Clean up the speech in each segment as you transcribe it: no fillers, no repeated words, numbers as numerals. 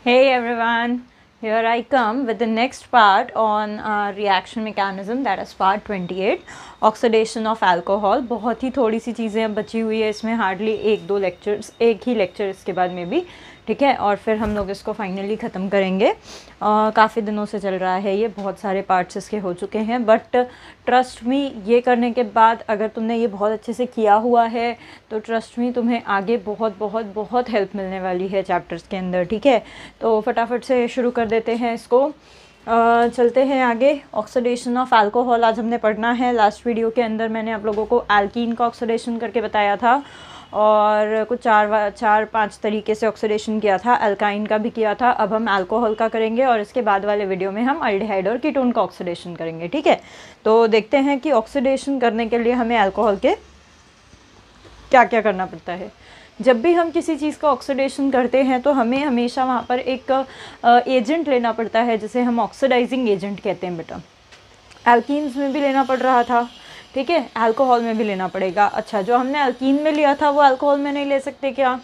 Hey everyone, here I come with the next part on reaction mechanism, that is part 28, oxidation of alcohol। बहुत ही थोड़ी सी चीज़ें अब बची हुई है इसमें, हार्डली एक ही लेक्चर इसके बाद में भी, ठीक है, और फिर हम लोग इसको फाइनली ख़त्म करेंगे। काफ़ी दिनों से चल रहा है ये, बहुत सारे पार्ट्स इसके हो चुके हैं, बट ट्रस्ट मी ये करने के बाद अगर तुमने ये बहुत अच्छे से किया हुआ है तो ट्रस्ट मी तुम्हें आगे बहुत बहुत बहुत हेल्प मिलने वाली है चैप्टर्स के अंदर, ठीक है। तो फटाफट से शुरू कर देते हैं इसको। चलते हैं आगे। ऑक्सीडेशन ऑफ अल्कोहल आज हमने पढ़ना है। लास्ट वीडियो के अंदर मैंने आप लोगों को एल्कीन का ऑक्सीडेशन करके बताया था और कुछ चार पांच तरीके से ऑक्सीडेशन किया था, अल्काइन का भी किया था। अब हम अल्कोहल का करेंगे और इसके बाद वाले वीडियो में हम अल्डिहाइड और कीटोन का ऑक्सीडेशन करेंगे, ठीक है। तो देखते हैं कि ऑक्सीडेशन करने के लिए हमें अल्कोहल के क्या क्या करना पड़ता है। जब भी हम किसी चीज़ का ऑक्सीडेशन करते हैं तो हमें हमेशा वहाँ पर एक एजेंट लेना पड़ता है, जिसे हम ऑक्सीडाइजिंग एजेंट कहते हैं बेटा। एल्कीन्स में भी लेना पड़ रहा था, ठीक है, अल्कोहल में भी लेना पड़ेगा। अच्छा, जो हमने एल्कीन में लिया था वो अल्कोहल में नहीं ले सकते क्या?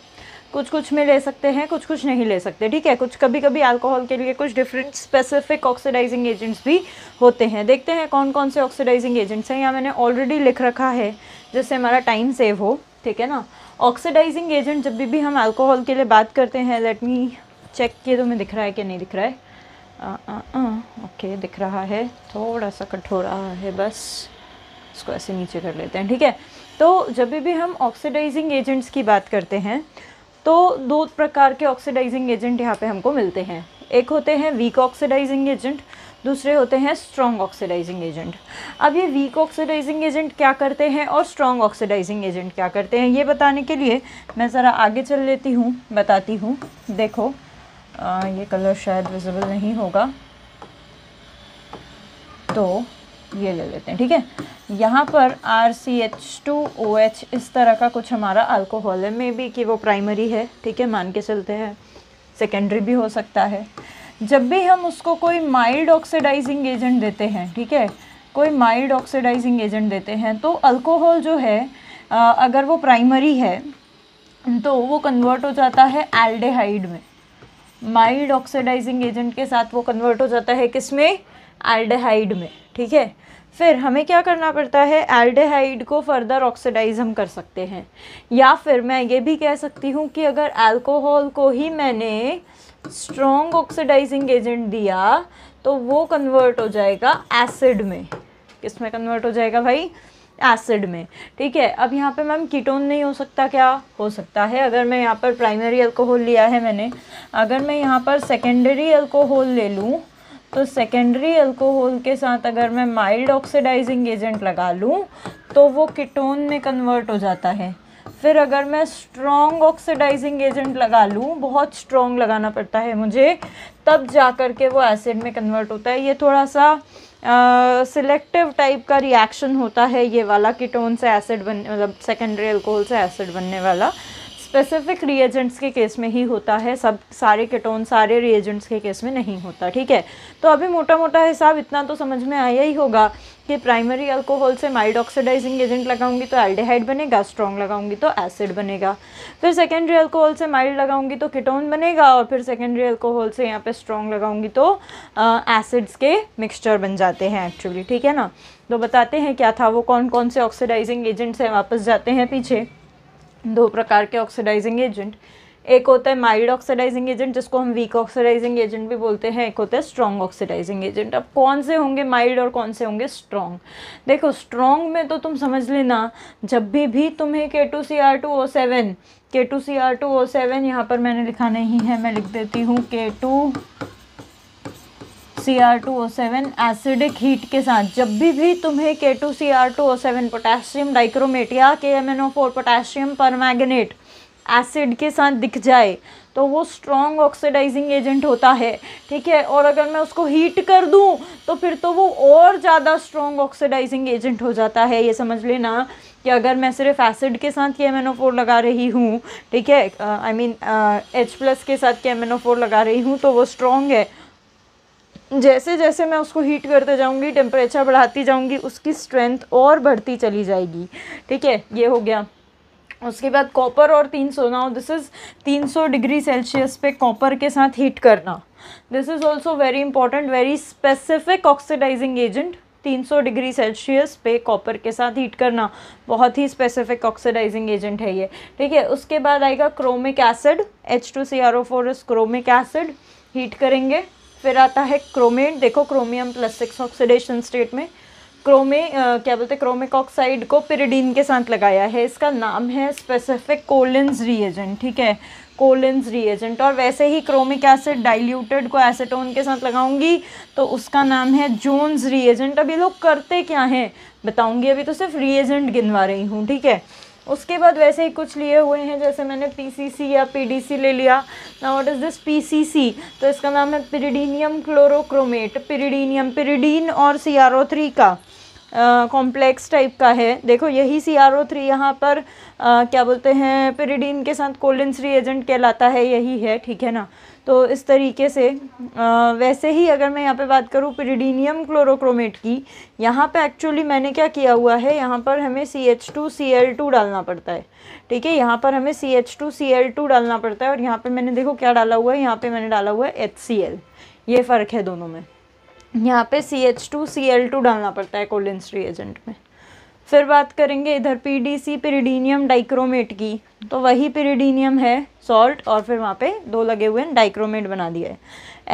कुछ में ले सकते हैं, कुछ नहीं ले सकते, ठीक है। कभी कभी अल्कोहल के लिए कुछ डिफरेंट स्पेसिफिक ऑक्सीडाइजिंग एजेंट्स भी होते हैं। देखते हैं कौन कौन से ऑक्सीडाइजिंग एजेंट्स हैं। यहाँ मैंने ऑलरेडी लिख रखा है जिससे हमारा टाइम सेव हो, ठीक है ना। ऑक्सीडाइजिंग एजेंट जब भी हम अल्कोहल के लिए बात करते हैं, लेट मी चेक किए तो मैं दिख रहा है कि नहीं दिख रहा है। ओके, दिख रहा है, थोड़ा सा कट हो रहा है, बस इसको ऐसे नीचे कर लेते हैं, ठीक है। तो जब भी हम ऑक्सीडाइजिंग एजेंट्स की बात करते हैं तो दो प्रकार के ऑक्सीडाइजिंग एजेंट यहाँ पे हमको मिलते हैं। एक होते हैं वीक ऑक्सीडाइजिंग एजेंट, दूसरे होते हैं स्ट्रॉन्ग ऑक्सीडाइजिंग एजेंट। अब ये वीक ऑक्सीडाइजिंग एजेंट क्या करते हैं और स्ट्रॉन्ग ऑक्सीडाइजिंग एजेंट क्या करते हैं, ये बताने के लिए मैं ज़रा आगे चल लेती हूँ, बताती हूँ। देखो ये कलर शायद विजिबल नहीं होगा, तो ये ले लेते हैं, ठीक है। यहाँ पर RCH2OH इस तरह का कुछ हमारा अल्कोहल है, मे बी कि वो प्राइमरी है, ठीक है, मान के चलते हैं, सेकेंडरी भी हो सकता है। जब भी हम उसको कोई माइल्ड ऑक्सीडाइजिंग एजेंट देते हैं, ठीक है, कोई माइल्ड ऑक्सीडाइजिंग एजेंट देते हैं तो अल्कोहल जो है अगर वो प्राइमरी है तो वो कन्वर्ट हो जाता है एल्डिहाइड में। माइल्ड ऑक्सीडाइजिंग एजेंट के साथ वो कन्वर्ट हो जाता है किसमें? एल्डिहाइड में, ठीक है। फिर हमें क्या करना पड़ता है, एल्डिहाइड को फर्दर ऑक्सीडाइज हम कर सकते हैं, या फिर मैं ये भी कह सकती हूँ कि अगर अल्कोहल को ही मैंने स्ट्रॉन्ग ऑक्सीडाइजिंग एजेंट दिया तो वो कन्वर्ट हो जाएगा एसिड में। किस में कन्वर्ट हो जाएगा भाई? एसिड में, ठीक है। अब यहाँ पे मैम कीटोन नहीं हो सकता क्या? हो सकता है। अगर मैं यहाँ पर प्राइमरी अल्कोहल लिया है मैंने, अगर मैं यहाँ पर सेकेंडरी अल्कोहल ले लूँ तो सेकेंडरी अल्कोहल के साथ अगर मैं माइल्ड ऑक्सीडाइजिंग एजेंट लगा लूँ तो वो कीटोन में कन्वर्ट हो जाता है। फिर अगर मैं स्ट्रॉन्ग ऑक्सीडाइजिंग एजेंट लगा लूँ, बहुत स्ट्रॉन्ग लगाना पड़ता है मुझे, तब जा कर के वो एसिड में कन्वर्ट होता है। ये थोड़ा सा सिलेक्टिव टाइप का रिएक्शन होता है ये वाला, कीटोन से एसिड बन, मतलब सेकेंडरी अल्कोहल से एसिड बनने वाला स्पेसिफिक रिएजेंट्स के केस में ही होता है, सब सारे कीटोन सारे रिएजेंट्स के केस में नहीं होता, ठीक है। तो अभी मोटा मोटा हिसाब इतना तो समझ में आया ही होगा कि प्राइमरी अल्कोहल से माइल्ड ऑक्सीडाइजिंग एजेंट लगाऊंगी तो एल्डिहाइड बनेगा, स्ट्रॉन्ग लगाऊंगी तो एसिड बनेगा। फिर सेकेंडरी अल्कोहल से माइल्ड लगाऊंगी तो कीटोन बनेगा, और फिर सेकेंडरी अल्कोहल से यहाँ पे स्ट्रॉन्ग लगाऊंगी तो एसिड्स के मिक्सचर बन जाते हैं एक्चुअली, ठीक है ना। तो बताते हैं क्या था वो, कौन कौन से ऑक्सीडाइजिंग एजेंट्स हैं। वापस जाते हैं पीछे। दो प्रकार के ऑक्सीडाइजिंग एजेंट, एक होता है माइल्ड ऑक्सीडाइजिंग एजेंट जिसको हम वीक ऑक्सीडाइजिंग एजेंट भी बोलते हैं, एक होता है स्ट्रॉन्ग ऑक्सीडाइजिंग एजेंट। अब कौन से होंगे माइल्ड और कौन से होंगे स्ट्रॉन्ग? देखो स्ट्रॉन्ग में तो तुम समझ लेना, जब भी तुम्हें K2Cr2O7 यहाँ पर मैंने लिखा नहीं है, मैं लिख देती हूँ K2Cr2O7 एसिडिक हीट के साथ, जब भी तुम्हें K2Cr2O7 पोटेशियम डाइक्रोमेट या KMnO4 पोटेशियम परमैंगनेट एसिड के साथ दिख जाए तो वो स्ट्रॉन्ग ऑक्सीडाइजिंग एजेंट होता है, ठीक है। और अगर मैं उसको हीट कर दूं तो फिर तो वो और ज़्यादा स्ट्रॉन्ग ऑक्सीडाइजिंग एजेंट हो जाता है। ये समझ लेना कि अगर मैं सिर्फ एसिड के साथ KMnO4 लगा रही हूँ, ठीक है, आई मीन H+ के साथ KMnO4 लगा रही हूँ तो वो स्ट्रॉन्ग है। जैसे जैसे मैं उसको हीट करते जाऊँगी, टेम्परेचर बढ़ाती जाऊँगी, उसकी स्ट्रेंथ और बढ़ती चली जाएगी, ठीक है। ये हो गया। उसके बाद कॉपर और 300, now this is 300 degree Celsius पे कॉपर के साथ हीट करना। This is also very important, very specific oxidising agent. 300 degree Celsius पे कॉपर के साथ हीट करना, बहुत ही स्पेसिफिक ऑक्सीडाइजिंग एजेंट है ये, ठीक है। उसके बाद आएगा chromic acid, H2CrO4 is chromic acid, heat करेंगे। फिर आता है क्रोमेट, देखो क्रोमियम +6 ऑक्सीडेशन स्टेट में क्या बोलते हैं, क्रोमिक ऑक्साइड को पिरिडीन के साथ लगाया है, इसका नाम है स्पेसिफिक कोलिन्स रीएजेंट, ठीक है, कोलिन्स रीएजेंट। और वैसे ही क्रोमिक एसिड डाइल्यूटेड को एसीटोन के साथ लगाऊंगी तो उसका नाम है जोन्स रीएजेंट। अब ये लोग करते क्या हैं बताऊंगी, अभी तो सिर्फ रीएजेंट गिनवा रही हूँ, ठीक है। उसके बाद वैसे ही कुछ लिए हुए हैं, जैसे मैंने PCC या PDC ले लिया। Now what is this PCC, तो इसका नाम है पिरिडीनियम क्लोरोक्रोमेट। पिरिडीन और CrO3 का कॉम्प्लेक्स टाइप का है। देखो यही CrO3 यहाँ पर क्या बोलते हैं, पिरिडीन के साथ कोलिन्स रीएजेंट कहलाता है, यही है, ठीक है ना। तो इस तरीके से वैसे ही अगर मैं यहाँ पे बात करूँ पिरिडीनियम क्लोरोक्रोमेट की, यहाँ पे एक्चुअली मैंने क्या किया हुआ है, यहाँ पर हमें CH2Cl2 डालना पड़ता है, ठीक है, यहाँ पर हमें CH2Cl2 डालना पड़ता है। और यहाँ पे मैंने देखो क्या डाला हुआ है, यहाँ पे मैंने डाला हुआ है HCl, ये फ़र्क है दोनों में। यहाँ पे CH2Cl2 डालना पड़ता है कोलिन्स रीएजेंट में। फिर बात करेंगे इधर PDC पिरिडीनियम डाइक्रोमेट की, तो वही पिरिडीनियम है सॉल्ट, और फिर वहाँ पे 2 लगे हुए हैं, डाइक्रोमेट बना दिया है।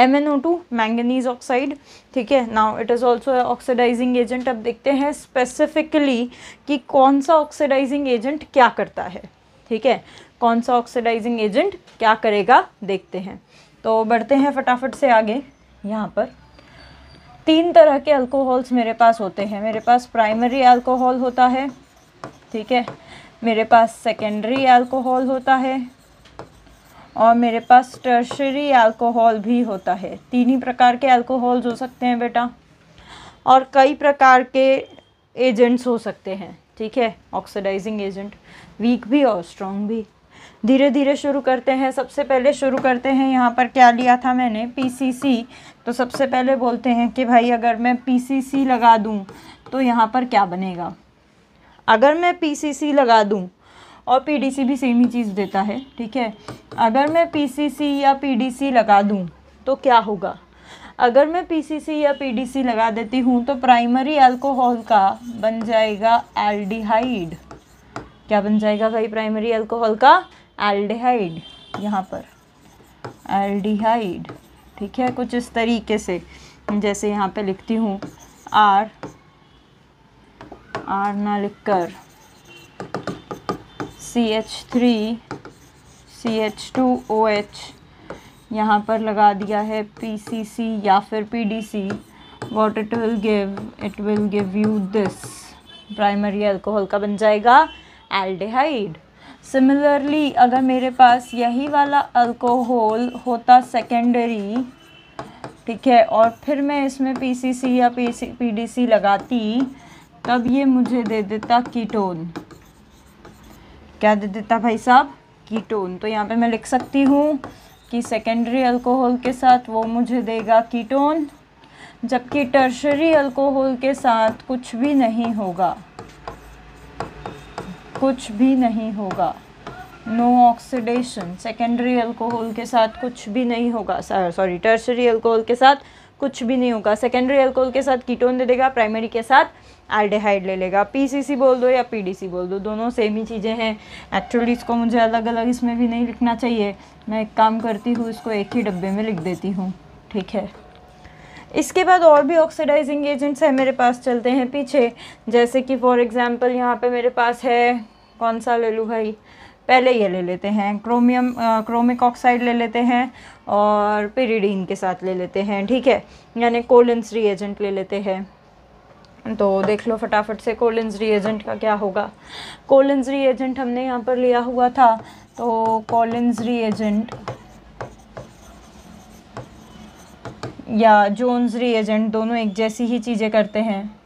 MnO2 मैंगनीज ऑक्साइड, ठीक है। Now it is also oxidising agent. अब देखते हैं स्पेसिफिकली कि कौन सा ऑक्सीडाइजिंग एजेंट क्या करता है, ठीक है, कौन सा ऑक्सीडाइजिंग एजेंट क्या करेगा देखते हैं। तो बढ़ते हैं फटाफट से आगे। यहाँ पर 3 तरह के अल्कोहल्स मेरे पास होते हैं। मेरे पास प्राइमरी अल्कोहल होता है, ठीक है, मेरे पास सेकेंडरी अल्कोहल होता है, और मेरे पास टर्शरी अल्कोहल भी होता है। 3 ही प्रकार के अल्कोहल्स हो सकते हैं बेटा, और कई प्रकार के एजेंट्स हो सकते हैं, ठीक है, ऑक्सीडाइजिंग एजेंट, वीक भी और स्ट्रॉन्ग भी। धीरे धीरे शुरू करते हैं। सबसे पहले शुरू करते हैं, यहाँ पर क्या लिया था मैंने, PCC। तो सबसे पहले बोलते हैं कि भाई अगर मैं PCC लगा दूँ तो यहाँ पर क्या बनेगा। अगर मैं PCC लगा दूँ, और PDC भी सेम ही चीज़ देता है, ठीक है, अगर मैं PCC या PDC लगा दूँ तो क्या होगा। अगर मैं PCC या PDC लगा देती हूँ तो प्राइमरी अल्कोहल का बन जाएगा एल्डिहाइड। क्या बन जाएगा भाई प्राइमरी अल्कोहल का, एल्डिहाइड, यहाँ पर एल्डिहाइड, ठीक है, कुछ इस तरीके से, जैसे यहाँ पे लिखती हूँ आर ना लिखकर CH3 CH2OH यहाँ पर लगा दिया है PCC या फिर PDC। What it will give you this, primary alcohol का बन जाएगा एल्डिहाइड। सिमिलरली अगर मेरे पास यही वाला अल्कोहल होता सेकेंडरी, ठीक है, और फिर मैं इसमें PCC या PDC लगाती, तब ये मुझे दे देता कीटोन। क्या दे देता भाई साहब, कीटोन। तो यहाँ पे मैं लिख सकती हूँ कि सेकेंडरी अल्कोहल के साथ वो मुझे देगा कीटोन, जबकि टर्शरी अल्कोहल के साथ कुछ भी नहीं होगा, कुछ भी नहीं होगा, नो ऑक्सीडेशन। सेकेंडरी अल्कोहल के साथ कुछ भी नहीं होगा, सॉरी टर्शरी अल्कोहल के साथ कुछ भी नहीं होगा। सेकेंडरी अल्कोहल के साथ कीटोन दे देगा, प्राइमरी के साथ एल्डिहाइड ले लेगा। PCC बोल दो या PDC बोल दो, दोनों सेम ही चीज़ें हैं। एक्चुअली इसको मुझे अलग अलग इसमें भी नहीं लिखना चाहिए, मैं एक काम करती हूँ, इसको एक ही डब्बे में लिख देती हूँ, ठीक है। इसके बाद और भी ऑक्सीडाइजिंग एजेंट्स हैं मेरे पास, चलते हैं पीछे। जैसे कि फॉर एग्जांपल यहाँ पे मेरे पास है, कौन सा ले लूँ भाई, पहले ये ले लेते हैं, क्रोमिक ऑक्साइड ले लेते हैं और पिरिडीन के साथ ले लेते हैं, ठीक है, यानी कोलिन्स रीएजेंट ले लेते हैं। तो देख लो फटाफट से कोलिन्स रीएजेंट का क्या होगा। कोलिन्स रीएजेंट हमने यहाँ पर लिया हुआ था, तो कोलिन्स रीएजेंट या जोन्स रीएजेंट दोनों एक जैसी ही चीज़ें करते हैं,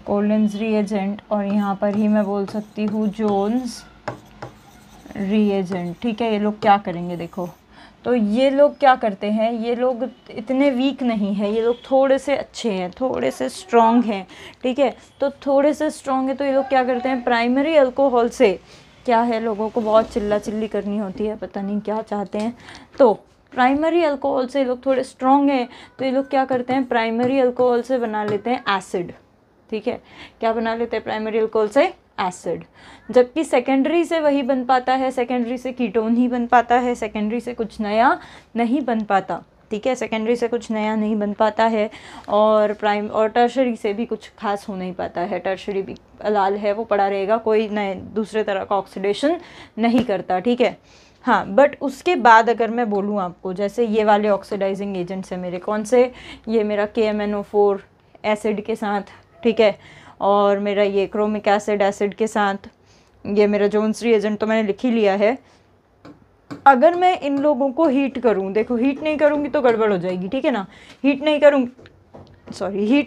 कोलिन्स रीएजेंट, और यहाँ पर ही मैं बोल सकती हूँ जोन्स रीएजेंट, ठीक है। ये लोग क्या करेंगे देखो, तो ये लोग क्या करते हैं, ये लोग इतने वीक नहीं है, ये लोग थोड़े से अच्छे हैं, थोड़े से स्ट्रॉन्ग हैं, ठीक है। तो थोड़े से स्ट्रॉन्ग है तो ये लोग क्या करते हैं, प्राइमरी अल्कोहल से क्या है, लोगों को बहुत चिल्ला चिल्ली करनी होती है, पता नहीं क्या चाहते हैं। तो प्राइमरी अल्कोहल से ये लोग थोड़े स्ट्रॉन्ग हैं, तो ये लोग क्या करते हैं, प्राइमरी अल्कोहल से बना लेते हैं एसिड। ठीक है, क्या बना लेते हैं प्राइमरी अल्कोहल से, एसिड। जबकि सेकेंडरी से वही बन पाता है, सेकेंडरी से कीटोन ही बन पाता है, सेकेंडरी से कुछ नया नहीं बन पाता। ठीक है, सेकेंडरी से कुछ नया नहीं बन पाता है, और टर्शरी से भी कुछ खास हो नहीं पाता है। टर्शरी भी लाल है, वो पड़ा रहेगा, कोई नए दूसरे तरह का ऑक्सीडेशन नहीं करता। ठीक है, हाँ, बट उसके बाद अगर मैं बोलूँ आपको, जैसे ये वाले ऑक्सीडाइजिंग एजेंट्स हैं मेरे, कौन से, ये मेरा KMnO4 एसिड के साथ, ठीक है, और मेरा ये क्रोमिक एसिड के साथ, ये मेरा जोन्स रिएजेंट तो मैंने लिख ही लिया है। अगर मैं इन लोगों को हीट करूं, देखो हीट नहीं करूंगी तो गड़बड़ हो जाएगी, ठीक है ना, हीट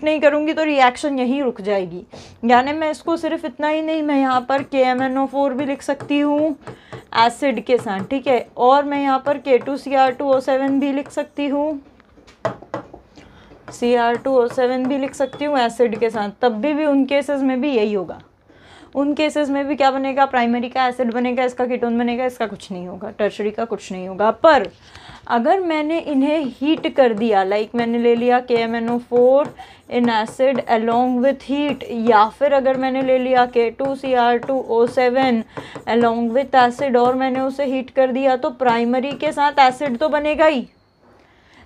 नहीं करूंगी तो रिएक्शन यहीं रुक जाएगी। यानी मैं इसको सिर्फ इतना ही नहीं, मैं यहाँ पर KMnO4 भी लिख सकती हूँ एसिड के साथ, ठीक है, और मैं यहाँ पर K2Cr2O7 भी लिख सकती हूँ, Cr2O7 भी लिख सकती हूँ एसिड के साथ। तब भी उन केसेस में भी यही होगा, उन केसेस में भी क्या बनेगा, प्राइमरी का एसिड बनेगा, इसका कीटोन बनेगा, इसका कुछ नहीं होगा, टर्शरी का कुछ नहीं होगा। पर अगर मैंने इन्हें हीट कर दिया, लाइक मैंने ले लिया KMnO4 in acid along with heat, या फिर अगर मैंने ले लिया K2Cr2O7 अलोंग विथ एसिड और मैंने उसे हीट कर दिया, तो प्राइमरी के साथ एसिड तो बनेगा ही,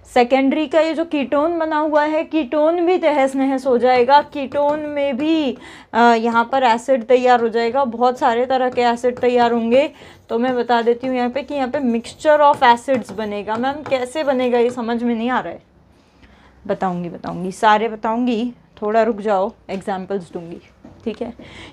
सेकेंडरी का ये जो कीटोन बना हुआ है, कीटोन भी तहस नहस हो जाएगा, कीटोन में भी यहाँ पर एसिड तैयार हो जाएगा, बहुत सारे तरह के एसिड तैयार होंगे। तो मैं बता देती हूँ यहाँ पे कि यहाँ पे मिक्सचर ऑफ एसिड्स बनेगा। मैम कैसे बनेगा ये समझ में नहीं आ रहा है, बताऊँगी सारे बताऊँगी, थोड़ा रुक जाओ, एग्जाम्पल्स दूँगी। ठीक है,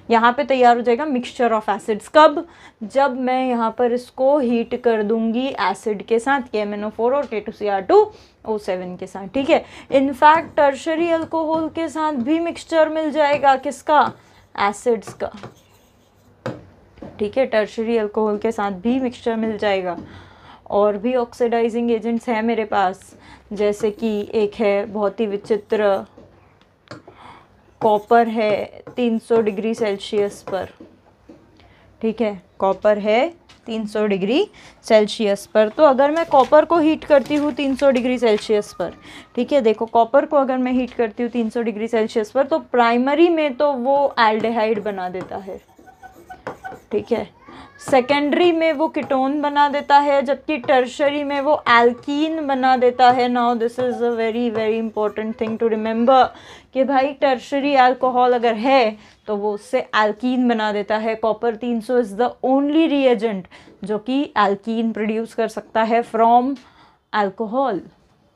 यहाँ पे तैयार हो जाएगा मिक्सचर ऑफ एसिड्स। कब, जब मैं यहाँ पर इसको हीट कर दूंगी एसिड के साथ, KMnO4 और K2Cr2O7 के साथ। ठीक है, इनफैक्ट टर्शरी अल्कोहल के साथ भी मिक्सचर मिल जाएगा, किसका, एसिड्स का। ठीक है, टर्शरी अल्कोहल के साथ भी मिक्सचर मिल जाएगा। और भी ऑक्सीडाइजिंग एजेंट्स हैं मेरे पास, जैसे कि एक है बहुत ही विचित्र, कॉपर है 300 डिग्री सेल्सियस पर। ठीक है, कॉपर है 300 डिग्री सेल्सियस पर। तो अगर मैं कॉपर को हीट करती हूँ 300 डिग्री सेल्सियस पर, ठीक है, देखो कॉपर को अगर मैं हीट करती हूँ 300 डिग्री सेल्सियस पर, तो प्राइमरी में तो वो एल्डिहाइड बना देता है। ठीक है, सेकेंडरी में वो कीटोन बना देता है, जबकि टर्शरी में वो एल्कीन बना देता है। Now this is a very very important thing to remember कि भाई टर्शरी अल्कोहल अगर है तो वो उससे एल्कीन बना देता है। Copper 300 is the only reagent जो कि एल्कीन प्रोड्यूस कर सकता है फ्रॉम अल्कोहल।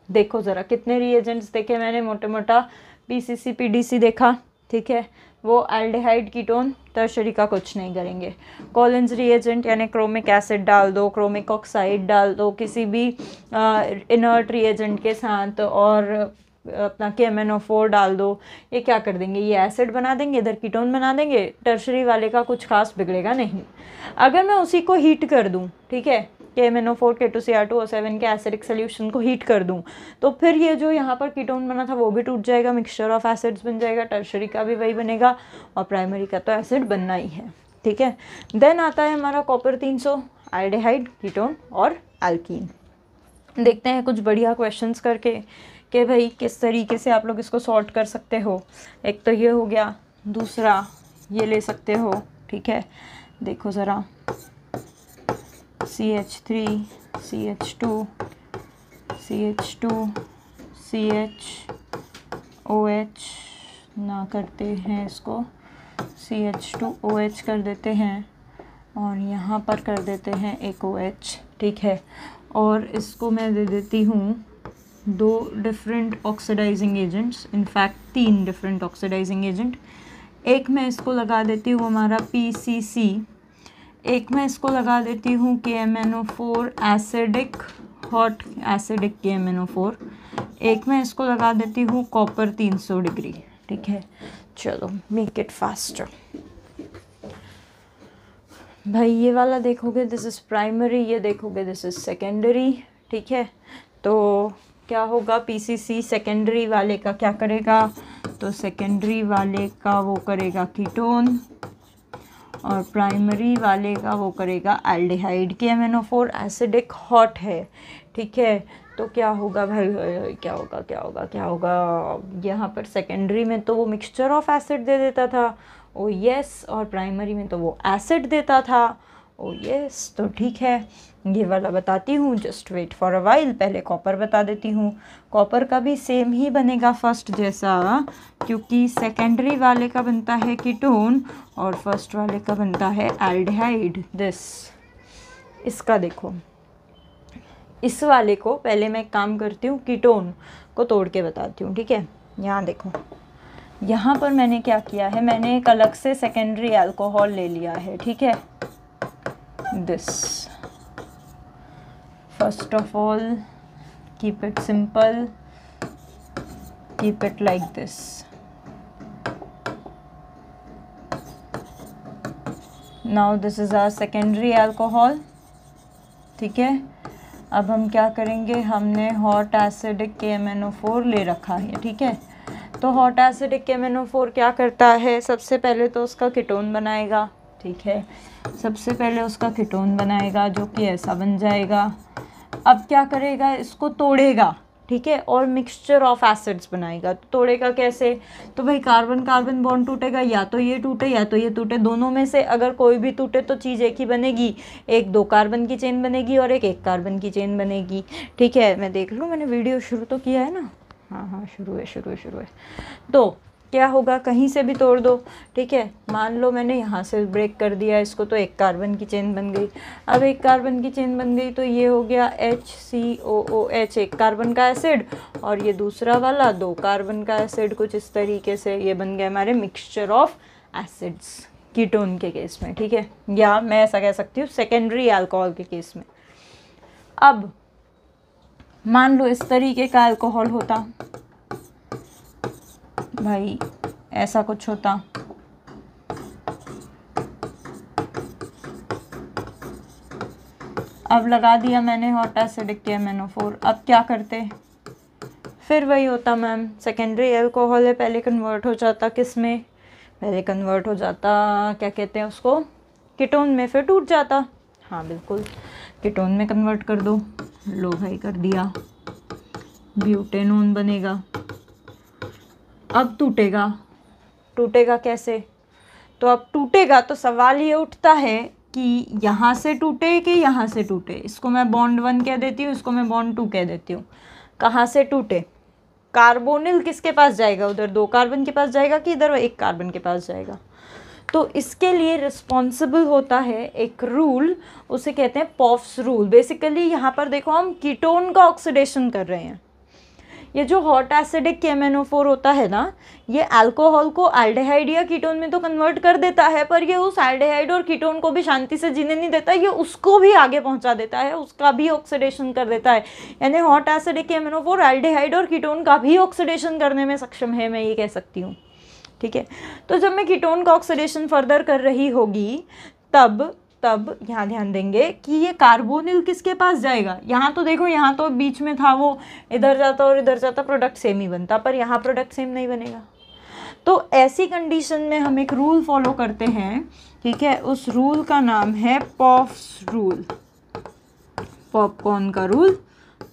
देखो ज़रा कितने रिएजेंट्स देखे मैंने, मोटा मोटा PCC PDC देखा। ठीक है, वो एल्डिहाइड कीटोन टर्शरी का कुछ नहीं करेंगे। कॉलिन्स रिएजेंट यानी क्रोमिक एसिड डाल दो, क्रोमिक ऑक्साइड डाल दो किसी भी इनर्ट रिएजेंट के साथ, और अपना KMnO4 डाल दो, ये क्या कर देंगे, ये एसिड बना देंगे, इधर कीटोन बना देंगे। टर्शरी वाले का कुछ खास बिगड़ेगा नहीं। अगर मैं उसी को हीट कर दूँ, ठीक है, KMnO4 K2Cr2O7 के एसिडिक सोल्यूशन को हीट कर दूं, तो फिर ये जो यहाँ पर कीटोन बना था वो भी टूट जाएगा, मिक्सचर ऑफ एसिड्स बन जाएगा, टर्शरी का भी वही बनेगा, और प्राइमरी का तो एसिड बनना ही है। ठीक है, देन आता है हमारा कॉपर 300, एल्डिहाइड, कीटोन और एल्कीन। देखते हैं कुछ बढ़िया क्वेश्चंस करके कि भाई किस तरीके से आप लोग इसको सॉर्ट कर सकते हो। एक तो ये हो गया, दूसरा ये ले सकते हो। ठीक है, देखो ज़रा, CH3 CH2 CH2 CHOH ना करते हैं इसको, CH2OH कर देते हैं, और यहाँ पर कर देते हैं एक OH। ठीक है, और इसको मैं दे देती हूँ 2 different oxidising agents, in fact 3 different oxidising agent. एक मैं इसको लगा देती हूँ हमारा PCC, एक मैं इसको लगा देती हूँ KMnO4 acidic, hot acidic KMnO4, एक मैं इसको लगा देती हूँ कॉपर 300 डिग्री। ठीक है, चलो मेक इट फास्टर। भाई ये वाला देखोगे दिस इज़ प्राइमरी, ये देखोगे दिस इज़ सेकेंडरी। ठीक है, तो क्या होगा, PCC सेकेंडरी वाले का क्या करेगा, तो सेकेंडरी वाले का वो करेगा कीटोन, और प्राइमरी वाले का वो करेगा एल्डिहाइड की MnO4 एसिडिक हॉट है, ठीक है। तो क्या होगा भाई, क्या होगा क्या होगा क्या होगा, यहाँ पर सेकेंडरी में तो वो मिक्सचर ऑफ एसिड दे देता था, ओ यस, और प्राइमरी में तो वो एसिड देता था, ओ यस। तो ठीक है, ये वाला बताती हूँ, just wait for a while. पहले कॉपर बता देती हूँ। कॉपर का भी सेम ही बनेगा फर्स्ट जैसा, क्योंकि सेकेंडरी वाले का बनता है कीटोन और फर्स्ट वाले का बनता है एल्डिहाइड। दिस, इसका देखो, इस वाले को पहले मैं एक काम करती हूँ, कीटोन को तोड़ के बताती हूँ, ठीक है। यहाँ देखो, यहाँ पर मैंने क्या किया है, मैंने एक अलग से सेकेंडरी अल्कोहल ले लिया है, ठीक है। This, first of all keep it simple, keep it like this. Now this is our secondary alcohol, ठीक है। अब हम क्या करेंगे, हमने हॉट एसिडिक KMnO4 ले रखा है, ठीक है। तो हॉट एसिडिक KMnO4 क्या करता है, सबसे पहले तो उसका कीटोन बनाएगा, ठीक है। सबसे पहले उसका कीटोन बनाएगा जो कि ऐसा बन जाएगा। अब क्या करेगा, इसको तोड़ेगा, ठीक है, और मिक्सचर ऑफ एसिड्स बनाएगा। तो तोड़ेगा कैसे, तो भाई कार्बन कार्बन बॉन्ड टूटेगा, या तो ये टूटे या तो ये टूटे, दोनों में से अगर कोई भी टूटे तो चीज़ एक ही बनेगी, एक 2 कार्बन की चेन बनेगी और एक कार्बन की चेन बनेगी, ठीक है। मैं देख लूँ, मैंने वीडियो शुरू तो किया है ना, हाँ शुरू है। तो क्या होगा, कहीं से भी तोड़ दो, ठीक है। मान लो मैंने यहाँ से ब्रेक कर दिया इसको, तो 1 कार्बन की चेन बन गई। अब 1 कार्बन की चेन बन गई तो ये हो गया HCOOH, 1 कार्बन का एसिड, और ये दूसरा वाला 2 कार्बन का एसिड। कुछ इस तरीके से ये बन गया हमारे मिक्सचर ऑफ एसिड्स कीटोन के केस में, ठीक है। या मैं ऐसा कह सकती हूँ सेकेंडरी अल्कोहल के केस में। अब मान लो इस तरीके का अल्कोहल होता भाई, ऐसा कुछ होता, अब लगा दिया मैंने हॉट एसिडिक KMnO4। अब क्या करते, फिर वही होता मैम, सेकेंडरी अल्कोहल है, पहले कन्वर्ट हो जाता किस में, पहले कन्वर्ट हो जाता, क्या कहते हैं उसको, कीटोन में, फिर टूट जाता। हाँ बिल्कुल, कीटोन में कन्वर्ट कर दो, लो भाई कर दिया, ब्यूटेनोन बनेगा। अब टूटेगा कैसे, तो अब टूटेगा तो सवाल ये उठता है कि यहाँ से टूटे कि यहाँ से टूटे। इसको मैं बॉन्ड 1 कह देती हूँ, इसको मैं बॉन्ड 2 कह देती हूँ। कहाँ से टूटे, कार्बोनिल किसके पास जाएगा, उधर 2 कार्बन के पास जाएगा कि इधर 1 कार्बन के पास जाएगा। तो इसके लिए रिस्पॉन्सिबल होता है एक रूल, उसे कहते हैं पॉफ्स रूल। बेसिकली यहाँ पर देखो, हम कीटोन का ऑक्सीडेशन कर रहे हैं। ये जो हॉट एसिडिक KMnO4 होता है ना, ये अल्कोहल को एल्डिहाइड या कीटोन में तो कन्वर्ट कर देता है, पर ये उस एल्डिहाइड और कीटोन को भी शांति से जीने नहीं देता, ये उसको भी आगे पहुंचा देता है, उसका भी ऑक्सीडेशन कर देता है। यानी हॉट एसिडिक KMnO4 एल्डिहाइड और कीटोन का भी ऑक्सीडेशन करने में सक्षम है, मैं ये कह सकती हूँ, ठीक है। तो जब मैं कीटोन का ऑक्सीडेशन फर्दर कर रही होगी, तब यहाँ ध्यान देंगे कि ये कार्बोनिल किसके पास जाएगा। यहाँ तो देखो, यहाँ तो बीच में था वो, इधर जाता और इधर जाता, प्रोडक्ट सेम ही बनता, पर यहाँ प्रोडक्ट सेम नहीं बनेगा। तो ऐसी कंडीशन में हम एक रूल फॉलो करते हैं, ठीक है। उस रूल का नाम है पॉफ्स रूल, पॉपकॉर्न का रूल,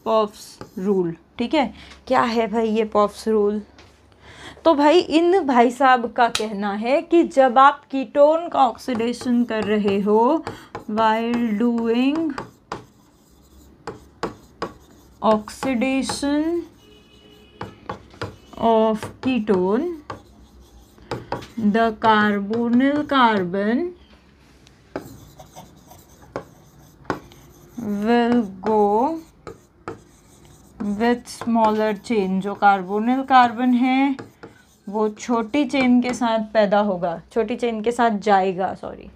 पॉफ्स रूल, ठीक है। क्या है भाई ये पॉफ्स रूल, तो भाई इन भाई साहब का कहना है कि जब आप कीटोन का ऑक्सीडेशन कर रहे हो, while doing oxidation of ketone, the carbonyl carbon will go with smaller chain। जो कार्बोनिल कार्बन है वो छोटी चेन के साथ पैदा होगा, छोटी चेन के साथ जाएगा, सॉरी,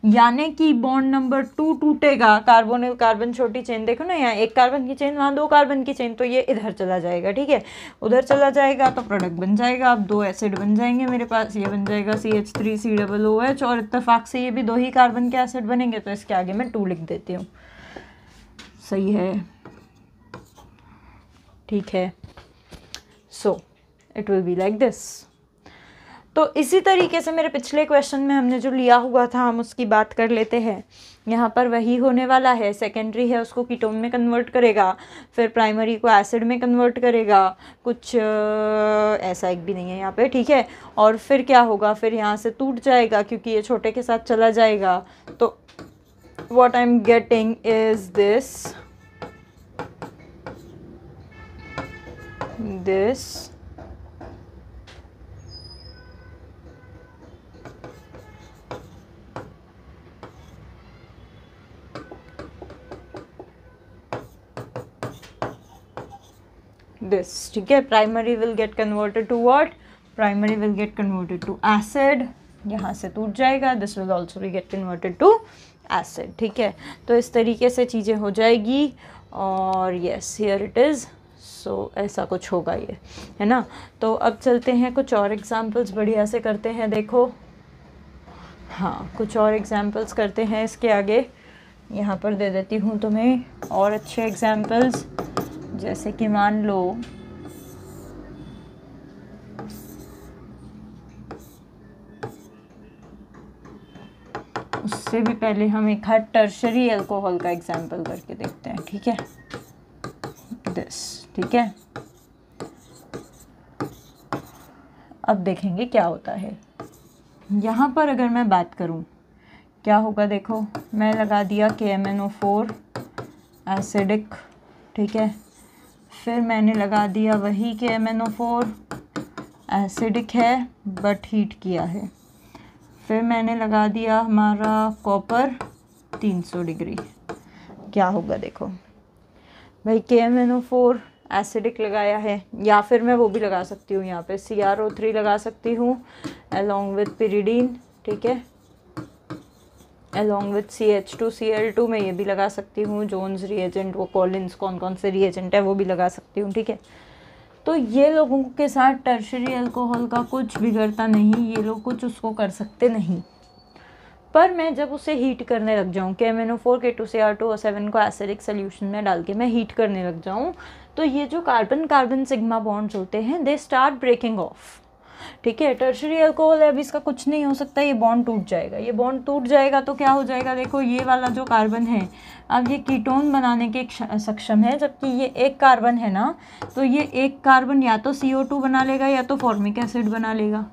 यानी कि बॉन्ड नंबर 2 टूटेगा, कार्बोनिल कार्बन छोटी चेन, देखो ना यहाँ 1 कार्बन की चेन, वहाँ 2 कार्बन की चेन, तो ये इधर चला जाएगा, ठीक है। उधर चला जाएगा तो प्रोडक्ट बन जाएगा, अब 2 एसिड बन जाएंगे मेरे पास, ये बन जाएगा CH3COOH, और इत्तेफाक से ये भी 2 ही कार्बन के एसिड बनेंगे, तो इसके आगे मैं 2 लिख देती हूँ, सही है, ठीक है। So it will be like this. तो इसी तरीके से मेरे पिछले क्वेश्चन में हमने जो लिया हुआ था हम उसकी बात कर लेते हैं। यहाँ पर वही होने वाला है, सेकेंडरी है उसको कीटोन में कन्वर्ट करेगा, फिर प्राइमरी को एसिड में कन्वर्ट करेगा, कुछ ऐसा एक भी नहीं है यहाँ पे, ठीक है। और फिर क्या होगा, फिर यहाँ से टूट जाएगा क्योंकि ये छोटे के साथ चला जाएगा। तो what I'm getting is this ठीक है। Primary will get converted to what, primary will get converted to acid, यहाँ से टूट जाएगा, this will also be get converted to acid, ठीक है। तो इस तरीके से चीज़ें हो जाएगी और यस हियर इट इज़। सो ऐसा कुछ होगा ये, है ना। तो अब चलते हैं कुछ और एग्जांपल्स बढ़िया से करते हैं। देखो हाँ, कुछ और एग्जांपल्स करते हैं इसके आगे। यहाँ पर दे देती हूँ तुम्हें और अच्छे एग्जांपल्स, जैसे कि मान लो उससे भी पहले हम एक हाथ टर्शरी अल्कोहल का एग्जांपल करके देखते हैं, ठीक है। दिस, ठीक है। अब देखेंगे क्या होता है। यहाँ पर अगर मैं बात करूँ क्या होगा, देखो मैं लगा दिया KMnO4 एसिडिक, ठीक है। फिर मैंने लगा दिया वही KMnO4 एसिडिक है बट हीट किया है। फिर मैंने लगा दिया हमारा कॉपर 300 डिग्री। क्या होगा देखो भाई, KMnO4 एसिडिक लगाया है, या फिर मैं वो भी लगा सकती हूँ, यहाँ पे CrO3 लगा सकती हूँ अलॉन्ग विथ पिरिडीन, ठीक है, अलॉन्ग विथ CH2Cl2 मैं ये भी लगा सकती हूँ, जोन्स रिएजेंट, वो कॉलिन्स कौन कौन से रिएजेंट है वो भी लगा सकती हूँ, ठीक है। तो ये लोगों के साथ टर्शरी अल्कोहल का कुछ बिगड़ता नहीं, ये लोग कुछ उसको कर सकते नहीं। पर मैं जब उसे हीट करने लग जाऊँ, KMnO4 K2Cr2O7 को एसिडिक सोल्यूशन में डाल के मैं हीट करने लग जाऊँ, तो ये जो कार्बन कार्बन सिग्मा बॉन्ड्स होते हैं दे स्टार्ट ब्रेकिंग ऑफ, ठीक है। टर्शरी अल्कोहल है, अब इसका कुछ नहीं हो सकता, ये बॉन्ड टूट जाएगा। ये बॉन्ड टूट जाएगा तो क्या हो जाएगा, देखो ये वाला जो कार्बन है अब ये कीटोन बनाने के सक्षम है, जबकि ये एक कार्बन है ना, तो ये एक कार्बन या तो CO2 बना लेगा या तो फॉर्मिक एसिड बना लेगा,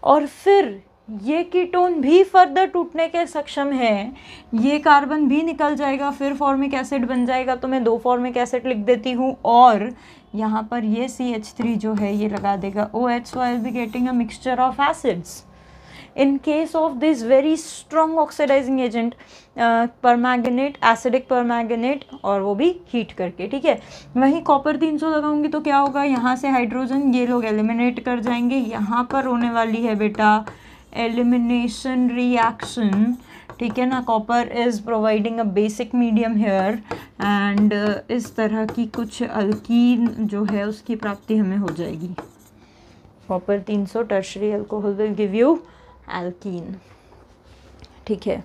और फिर ये कीटोन भी फर्दर टूटने के सक्षम है, ये कार्बन भी निकल जाएगा, फिर फॉर्मिक एसिड बन जाएगा। तो मैं 2 फॉर्मिक एसिड लिख देती हूँ और यहाँ पर ये CH3 जो है ये लगा देगा OH, so I will be getting a mixture of acids. In case of this very strong oxidizing agent, permanganate, acidic permanganate, और वो भी हीट करके, ठीक है। वहीं कॉपर 300 लगाऊंगी तो क्या होगा, यहाँ से हाइड्रोजन ये लोग एलिमिनेट कर जाएंगे, यहाँ पर होने वाली है बेटा एलिमिनेशन रिएक्शन, ठीक है ना। Copper is providing a basic medium here and इस तरह की कुछ अल्कीन जो है उसकी प्राप्ति हमें हो जाएगी। Copper 300 tertiary alcohol will give you alkene, ठीक है।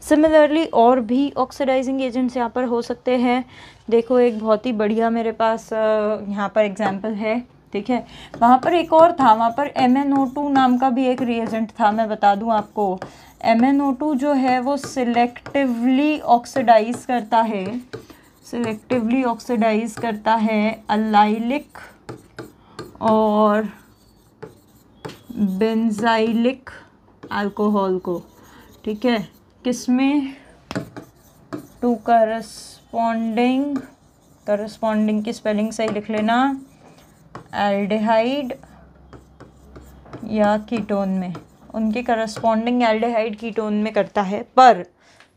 सिमिलरली और भी ऑक्सीडाइजिंग एजेंट्स यहाँ पर हो सकते हैं। देखो एक बहुत ही बढ़िया मेरे पास यहाँ पर एग्जाम्पल है, ठीक है। वहाँ पर एक और था, वहाँ पर MnO2 नाम का भी एक रिएजेंट था। मैं बता दूँ आपको, MnO2 जो है वो सिलेक्टिवली ऑक्सीडाइज करता है, सिलेक्टिवली ऑक्सीडाइज करता है अलाइलिक और बेंजाइलिक अल्कोहल को, ठीक है। किसमें, टू करस्पॉन्डिंग की स्पेलिंग सही लिख लेना, एल्डिहाइड या कीटोन में, उनके करस्पॉन्डिंग एल्डिहाइड कीटोन में करता है, पर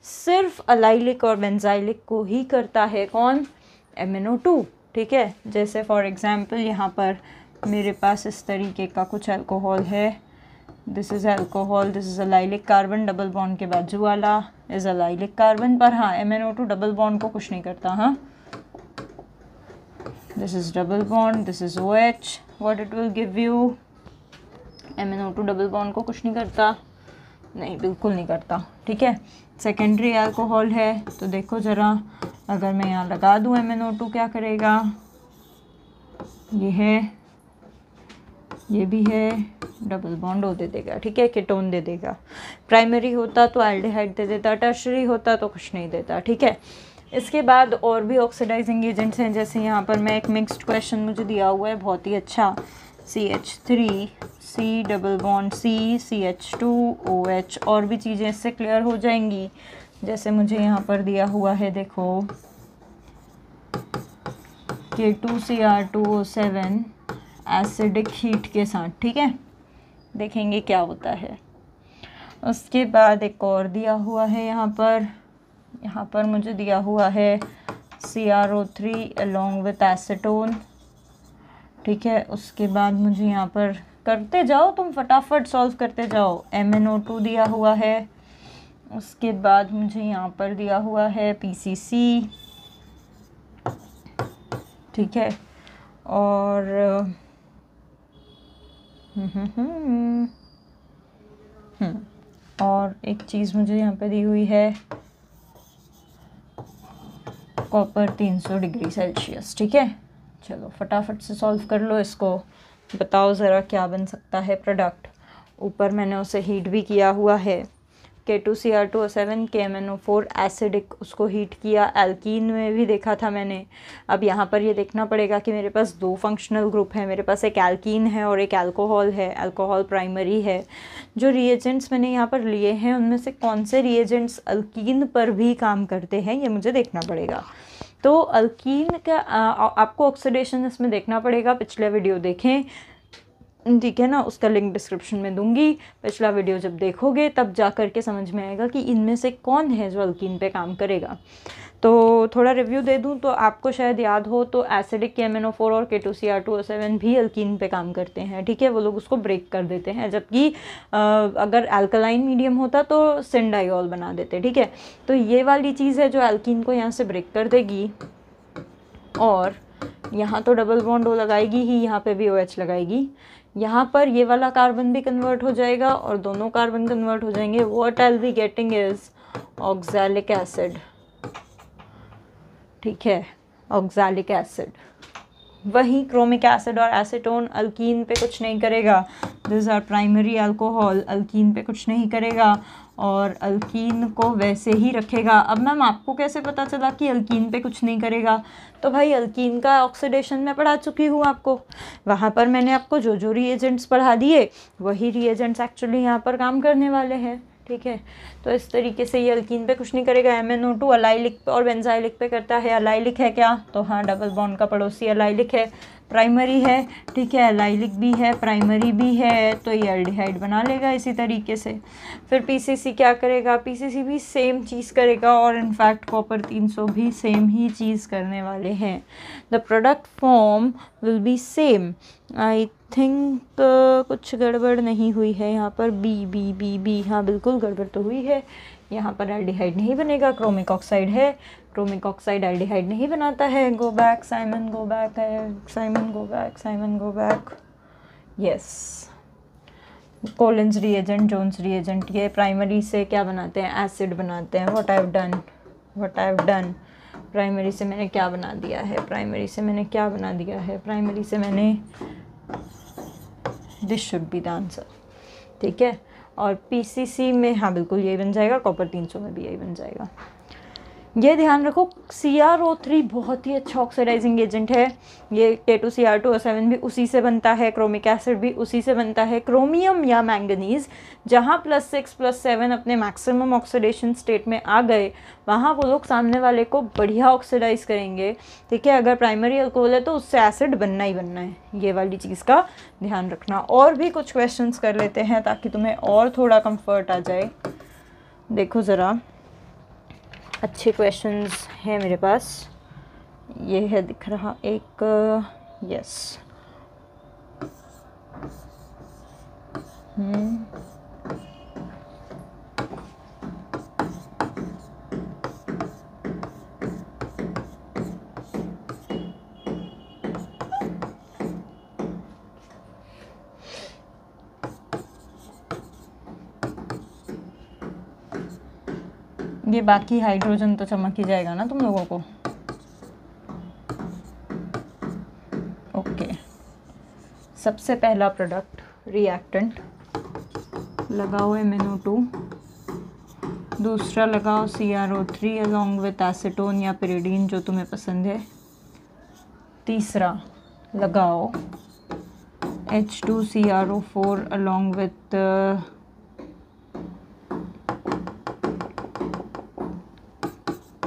सिर्फ अलाइलिक और बेंजाइलिक को ही करता है कौन, MnO2, ठीक है। जैसे फॉर एग्जांपल यहाँ पर मेरे पास इस तरीके का कुछ अल्कोहल है, this is alcohol, this is allylic carbon, double bond के बाजू वाला इज़ अलाइलिक कार्बन, पर हाँ MnO2 डबल बॉन्ड को कुछ नहीं करता, हाँ। This is double bond, this is OH, what it will give you, MnO2 double bond को कुछ नहीं करता, नहीं बिल्कुल नहीं करता, ठीक है। सेकेंडरी अल्कोहल है, तो देखो ज़रा अगर मैं यहाँ लगा दूँ MnO2 क्या करेगा, ये है ये भी है, डबल बॉन्ड O दे देगा, ठीक है, कीटोन दे देगा। प्राइमरी होता तो एल्डिहाइड दे देता, टर्शरी होता तो कुछ नहीं देता, ठीक है। इसके बाद और भी ऑक्सीडाइजिंग एजेंट्स हैं, जैसे यहाँ पर मैं एक मिक्स्ड क्वेश्चन मुझे दिया हुआ है बहुत ही अच्छा, CH3 C double bond C CH2OH, और भी चीज़ें इससे क्लियर हो जाएंगी। जैसे मुझे यहाँ पर दिया हुआ है, देखो K2Cr2O7 एसिडिक हीट के साथ, ठीक है, देखेंगे क्या होता है। उसके बाद एक और दिया हुआ है यहाँ पर मुझे दिया हुआ है CrO3 along with एसीटोन, ठीक है। उसके बाद मुझे यहाँ पर, करते जाओ तुम, फटाफट सॉल्व करते जाओ, MnO2 दिया हुआ है। उसके बाद मुझे यहाँ पर दिया हुआ है PCC, ठीक है, और और एक चीज़ मुझे यहाँ पे दी हुई है, कॉपर 300 डिग्री सेल्सियस, ठीक है। चलो फटाफट से सॉल्व कर लो इसको, बताओ ज़रा क्या बन सकता है प्रोडक्ट। ऊपर मैंने उसे हीट भी किया हुआ है, K2Cr2O7 KMnO4 एसिडिक, उसको हीट किया, एल्कीन में भी देखा था मैंने। अब यहाँ पर ये देखना पड़ेगा कि मेरे पास दो फंक्शनल ग्रुप हैं, मेरे पास एक एल्कीन है और एक अल्कोहल है, अल्कोहल प्राइमरी है। जो रिएजेंट्स मैंने यहाँ पर लिए हैं उनमें से कौन से रिएजेंट्स अल्कीन पर भी काम करते हैं, ये मुझे देखना पड़ेगा। तो अल्कीन का आपको ऑक्सीडेशन इसमें देखना पड़ेगा, पिछले वीडियो देखें, ठीक है ना, उसका लिंक डिस्क्रिप्शन में दूंगी। पिछला वीडियो जब देखोगे तब जा कर के समझ में आएगा कि इनमें से कौन है जो अल्कीन पे काम करेगा। तो थोड़ा रिव्यू दे दूं तो आपको शायद याद हो तो एसिडिक KMnO4 और K2Cr2O7 भी अल्कीन पे काम करते हैं, ठीक है, वो लोग उसको ब्रेक कर देते हैं, जबकि अगर अल्कलाइन मीडियम होता तो सिंडाइऑल बना देते, ठीक है। तो ये वाली चीज़ है जो अल्कीन को यहाँ से ब्रेक कर देगी, और यहाँ तो डबल बॉन्ड O लगाएगी ही, यहाँ पे भी OH लगाएगी। यहाँ पर ये वाला कार्बन भी कन्वर्ट हो जाएगा और दोनों कार्बन कन्वर्ट हो जाएंगे। What I will be getting is oxalic acid, ठीक है, ऑक्सैलिक एसिड। वही क्रोमिक एसिड और एसीटोन अल्कीन पे कुछ नहीं करेगा, this are primary alcohol, alkene पे कुछ नहीं करेगा और अल्कीन को वैसे ही रखेगा। अब मैम आपको कैसे पता चला कि अल्कीन पे कुछ नहीं करेगा? तो भाई अल्कीन का ऑक्सीडेशन मैं पढ़ा चुकी हूँ आपको, वहाँ पर मैंने आपको जो जो रिएजेंट्स पढ़ा दिए वही रिएजेंट्स एक्चुअली यहाँ पर काम करने वाले हैं, ठीक है। तो इस तरीके से ये अल्कीन पे कुछ नहीं करेगा। MnO2 अलाइलिक और बेंजाइलिक पे करता है। अलाइलिक है क्या? तो हाँ, डबल बॉन्ड का पड़ोसी अलाइलिक है, प्राइमरी है, ठीक है, अलाइलिक भी है, प्राइमरी भी है, तो ये एल्डिहाइड बना लेगा इसी तरीके से। फिर PCC क्या करेगा? PCC भी सेम चीज़ करेगा और इनफैक्ट कॉपर 300 भी सेम ही चीज़ करने वाले हैं। The product form will be same. I think कुछ गड़बड़ नहीं हुई है यहाँ पर। बी, हाँ बिल्कुल गड़बड़ तो हुई है। यहाँ पर एल्डिहाइड नहीं बनेगा, क्रोमिक ऑक्साइड है, क्रोमिक ऑक्साइड एल्डिहाइड नहीं बनाता है। Go back Simon, go back Simon, go back Simon, go back. Yes, Collins reagent, Jones reagent, ये प्राइमरी से क्या बनाते हैं? एसिड बनाते हैं। What I have done, primary से मैंने क्या बना दिया है? प्राइमरी से मैंने क्या बना दिया है? प्राइमरी से मैंने, this should be the answer, ठीक है। और PCC में हाँ बिल्कुल यही बन जाएगा, कॉपर 300 में भी यही बन जाएगा। ये ध्यान रखो, CrO3 बहुत ही अच्छा ऑक्सीडाइजिंग एजेंट है। ये K2Cr2O7 भी उसी से बनता है, क्रोमिक एसिड भी उसी से बनता है। क्रोमियम या मैंगनीज जहाँ +6 +7 अपने मैक्सिमम ऑक्सीडेशन स्टेट में आ गए, वहाँ वो लोग सामने वाले को बढ़िया ऑक्सीडाइज करेंगे, ठीक है। अगर प्राइमरी अल्कोहल है तो उससे एसिड बनना ही बनना है, ये वाली चीज़ का ध्यान रखना। और भी कुछ क्वेश्चंस कर लेते हैं ताकि तुम्हें और थोड़ा कंफर्ट आ जाए। देखो ज़रा, अच्छे क्वेश्चंस हैं मेरे पास। ये है दिख रहा एक, यस, ये बाकी हाइड्रोजन तो चमक ही जाएगा ना तुम लोगों को। ओके, सबसे पहला प्रोडक्ट रिएक्टेंट लगाओ MnO2, दूसरा लगाओ CrO3 अलॉन्ग विथ एसीटोन या पिरिडीन जो तुम्हें पसंद है, तीसरा लगाओ H2CrO4 along with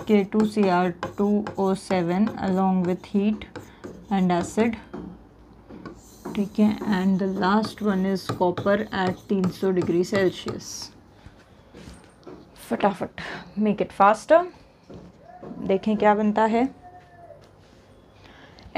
K2Cr2O7 along with heat and acid, ठीक है। And the last one is copper at 300 degree Celsius. फटाफट मेक इट फास्टर, देखें क्या बनता है।